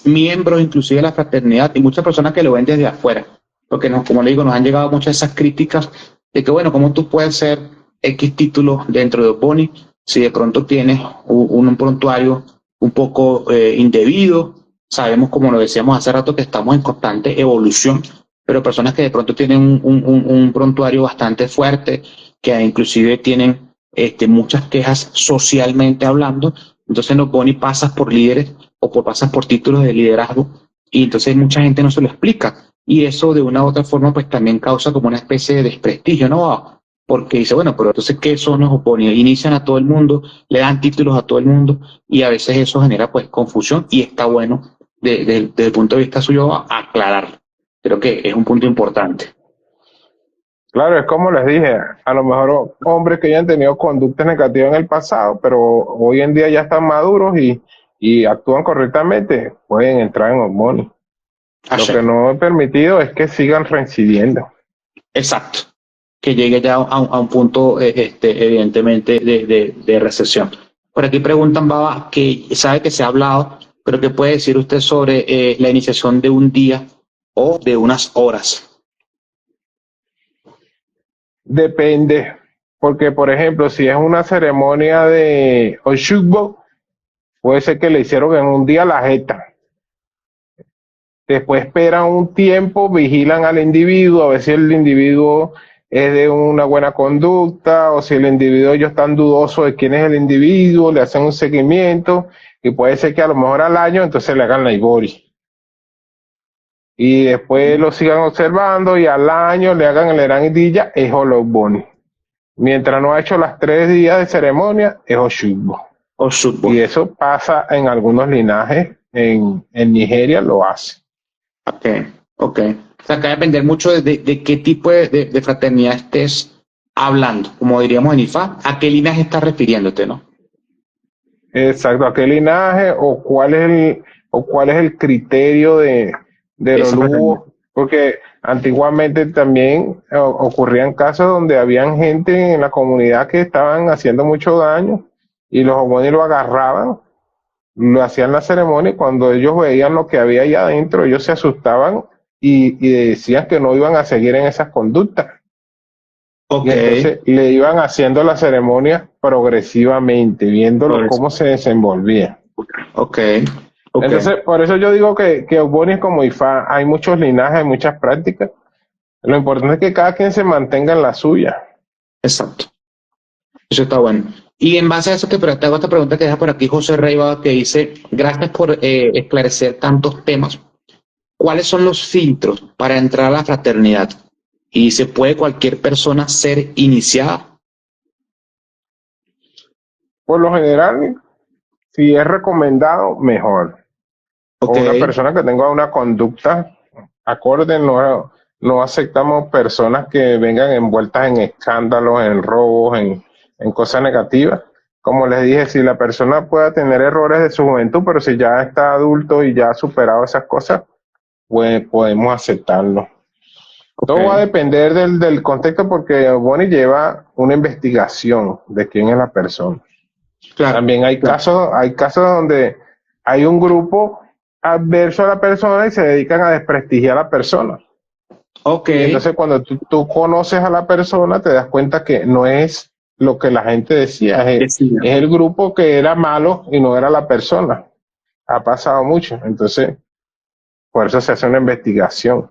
miembros, inclusive de la fraternidad, y muchas personas que lo ven desde afuera. Porque, como le digo, nos han llegado muchas de esas críticas de que, bueno, ¿cómo tú puedes ser X título dentro de Ogboni si de pronto tienes un prontuario un poco indebido? Sabemos, como lo decíamos hace rato, que estamos en constante evolución, pero personas que de pronto tienen un prontuario bastante fuerte, que inclusive tienen muchas quejas socialmente hablando, entonces no Ogboni pasas por líderes o pasas por títulos de liderazgo y entonces mucha gente no se lo explica y eso de una u otra forma pues también causa como una especie de desprestigio, ¿no? Porque dice, bueno, pero entonces ¿qué son los Ogboni? Inician a todo el mundo, le dan títulos a todo el mundo y a veces eso genera pues confusión y está bueno desde el punto de vista suyo aclarar. Creo que es un punto importante. Claro, es como les dije, a lo mejor hombres que ya han tenido conductas negativas en el pasado, pero hoy en día ya están maduros y actúan correctamente, pueden entrar en Ogboni. Lo que no he permitido es que sigan reincidiendo. Exacto, que llegue ya a un punto evidentemente de recesión. Por aquí preguntan, Baba, que sabe que se ha hablado, pero ¿qué puede decir usted sobre la iniciación de un día o de unas horas? Depende, porque por ejemplo, si es una ceremonia de Oshugbo, puede ser que le hicieron en un día la jeta. Después esperan un tiempo, vigilan al individuo, a ver si el individuo es de una buena conducta o si el individuo ellos están dudosos de quién es el individuo, le hacen un seguimiento y puede ser que a lo mejor al año entonces le hagan la Ibori. Y después lo sigan observando y al año le hagan el Eranidilla, es Ogboni. Mientras no ha hecho las 3 días de ceremonia, es Oshugbo. Y eso pasa en algunos linajes, en Nigeria lo hace. Ok. O sea, acá depender mucho de qué tipo de fraternidad estés hablando. Como diríamos en IFA, ¿a qué linaje estás refiriéndote, no? Exacto, ¿a qué linaje o cuál es el criterio de los lugos? Porque antiguamente también ocurrían casos donde habían gente en la comunidad que estaban haciendo mucho daño y los Ogboni lo agarraban, lo hacían la ceremonia y cuando ellos veían lo que había ahí adentro, ellos se asustaban y decían que no iban a seguir en esas conductas. Y entonces le iban haciendo la ceremonia progresivamente, viendo cómo se desenvolvía. Entonces, por eso yo digo que Ogboni es como IFA, hay muchos linajes, hay muchas prácticas. Lo importante es que cada quien se mantenga en la suya. Exacto. Eso está bueno. Y en base a eso te hago esta pregunta que deja por aquí José Reiva, que dice, gracias por esclarecer tantos temas. ¿Cuáles son los filtros para entrar a la fraternidad? ¿Y se puede cualquier persona ser iniciada? Por lo general, si es recomendado, mejor. O una persona que tenga una conducta acorde, no aceptamos personas que vengan envueltas en escándalos, en robos, en cosas negativas. Como les dije, si la persona pueda tener errores de su juventud, pero si ya está adulto y ya ha superado esas cosas, pues podemos aceptarlo. Todo va a depender del contexto porque Ogboni lleva una investigación de quién es la persona. También hay casos donde hay un grupo adverso a la persona y se dedican a desprestigiar a la persona. Y entonces cuando tú conoces a la persona te das cuenta que no es lo que la gente decía, es el grupo que era malo y no era la persona. Ha pasado mucho, entonces por eso se hace una investigación.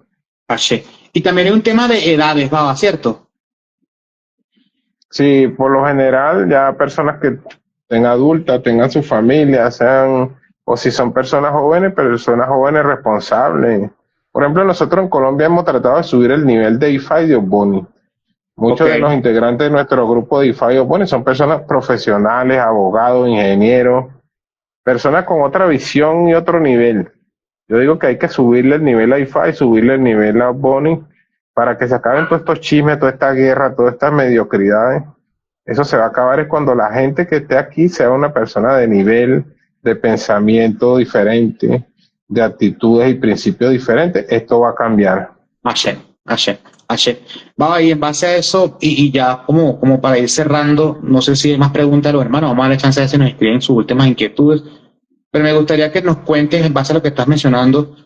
Y también hay un tema de edades, Baba, ¿cierto? Sí, por lo general ya personas que estén adultas, tengan su familia, sean, o si son personas jóvenes responsables. Por ejemplo, nosotros en Colombia hemos tratado de subir el nivel de IFA y de Boni. Ok, Muchos de los integrantes de nuestro grupo de IFA y Boni son personas profesionales, abogados, ingenieros, personas con otra visión y otro nivel. Yo digo que hay que subirle el nivel a IFA y subirle el nivel a Boni para que se acaben todos estos chismes, toda esta guerra, todas estas mediocridades. Eso se va a acabar es cuando la gente que esté aquí sea una persona de nivel, de pensamiento diferente, de actitudes y principios diferentes. Esto va a cambiar. H, H. Va ahí en base a eso y ya como para ir cerrando, no sé si hay más preguntas de los hermanos, vamos a darle chance de si nos escriben sus últimas inquietudes, pero me gustaría que nos cuentes en base a lo que estás mencionando,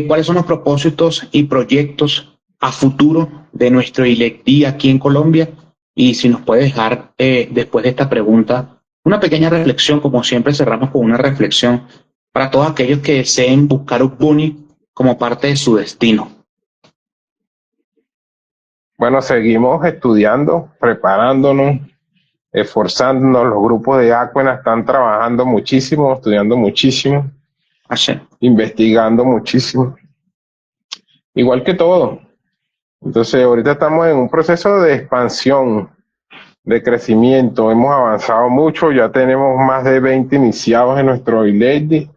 cuáles son los propósitos y proyectos a futuro de nuestro ILECDI aquí en Colombia y si nos puedes dejar después de esta pregunta una pequeña reflexión, como siempre cerramos con una reflexión para todos aquellos que deseen buscar Ubuni como parte de su destino. Bueno, seguimos estudiando, preparándonos, esforzándonos. Los grupos de Acuena están trabajando muchísimo, estudiando muchísimo, H. investigando muchísimo. Igual que todo. Entonces, ahorita estamos en un proceso de expansión, de crecimiento. Hemos avanzado mucho, ya tenemos más de 20 iniciados en nuestro ILEDI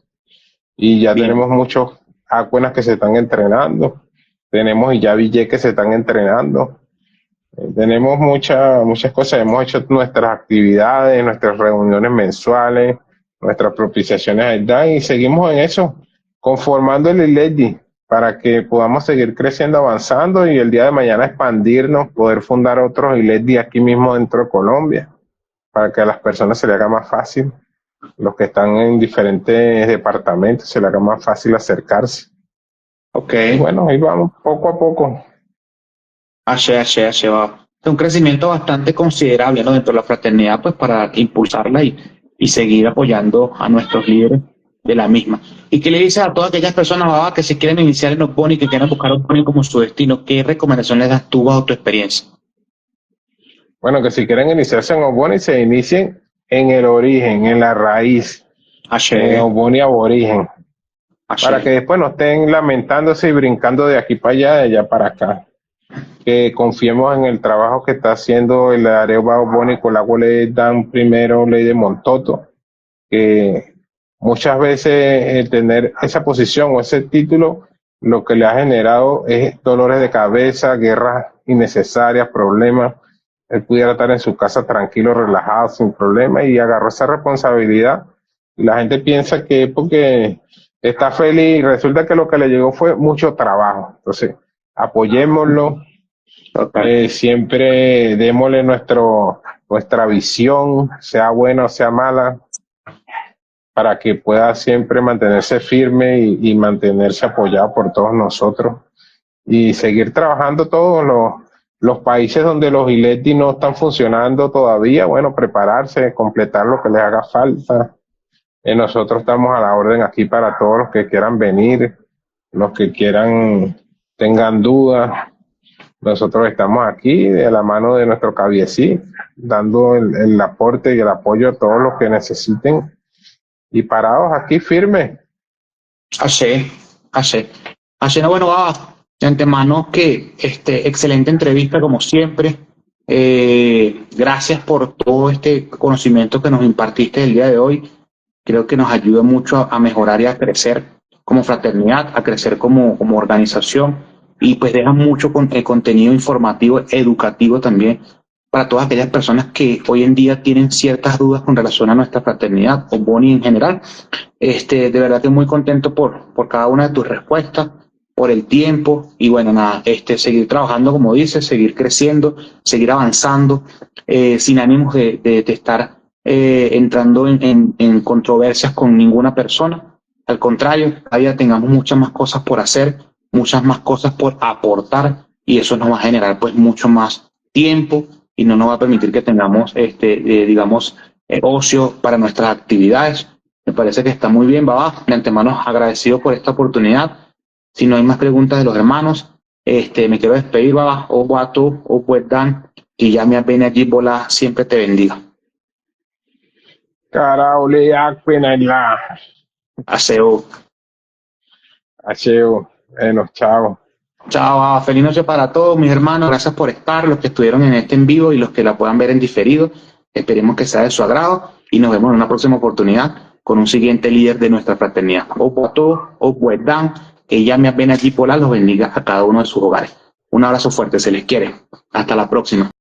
y ya Bien. tenemos muchos Acuenas que se están entrenando. Tenemos ya Ville que se están entrenando. Tenemos muchas cosas. Hemos hecho nuestras actividades, nuestras reuniones mensuales, nuestras propiciaciones a Edad y seguimos en eso, conformando el ILEDI para que podamos seguir creciendo, avanzando y el día de mañana expandirnos, poder fundar otros ILEDI aquí mismo dentro de Colombia, para que a las personas se les haga más fácil, los que están en diferentes departamentos, se les haga más fácil acercarse. Ok. Y bueno, ahí vamos poco a poco. Va. Un crecimiento bastante considerable, ¿no? Dentro de la fraternidad, pues para impulsarla y seguir apoyando a nuestros líderes de la misma. ¿Y qué le dices a todas aquellas personas, Baba, que se quieren iniciar en Oponi, que quieren buscar Oponi como su destino? ¿Qué recomendación les das tú bajo tu experiencia? Bueno, que si quieren iniciarse en Oboni, se inicien en el origen, en la raíz, en Oboni aborigen, para que después no estén lamentándose y brincando de aquí para allá, de allá para acá. Que confiemos en el trabajo que está haciendo el Areva Oboni con la le dan primero ley de Montoto, que muchas veces el tener esa posición o ese título lo que le ha generado es dolores de cabeza, guerras innecesarias, problemas. Él pudiera estar en su casa tranquilo, relajado, sin problema, y agarró esa responsabilidad. Y la gente piensa que es porque está feliz y resulta que lo que le llegó fue mucho trabajo. Entonces, apoyémoslo, siempre démosle nuestra visión, sea buena o sea mala, para que pueda siempre mantenerse firme y mantenerse apoyado por todos nosotros y seguir trabajando todos los países donde los ILEDI no están funcionando todavía, bueno, prepararse, completar lo que les haga falta. Nosotros estamos a la orden aquí para todos los que quieran venir, los que tengan dudas. Nosotros estamos aquí de la mano de nuestro cabiecí, dando el aporte y el apoyo a todos los que necesiten y parados aquí firmes. Así. No, bueno, Baba, de antemano que excelente entrevista como siempre. Gracias por todo este conocimiento que nos impartiste el día de hoy. Creo que nos ayuda mucho a mejorar y a crecer como fraternidad, a crecer como organización y pues deja mucho contenido informativo, educativo también para todas aquellas personas que hoy en día tienen ciertas dudas con relación a nuestra fraternidad o Boni en general. De verdad que muy contento por cada una de tus respuestas, por el tiempo y bueno, nada, seguir trabajando como dices, seguir creciendo, seguir avanzando, sin ánimos de estar entrando en controversias con ninguna persona. Al contrario, cada día tengamos muchas más cosas por hacer, muchas más cosas por aportar y eso nos va a generar pues mucho más tiempo y no nos va a permitir que tengamos, digamos, ocio para nuestras actividades. Me parece que está muy bien, Baba. De antemano agradecido por esta oportunidad. Si no hay más preguntas de los hermanos, me quiero despedir, Baba. O Guato, o Puerdan, y ya me ven allí, bola, siempre te bendiga. Caraole, pena en la Aseo. Acheo. Bueno, chao. Chao, feliz noche para todos mis hermanos, gracias por estar, los que estuvieron en este en vivo y los que la puedan ver en diferido, esperemos que sea de su agrado y nos vemos en una próxima oportunidad con un siguiente líder de nuestra fraternidad. Opo a todos, Opo Dan, que ya me apenas allí Pola los bendiga a cada uno de sus hogares. Un abrazo fuerte, se les quiere. Hasta la próxima.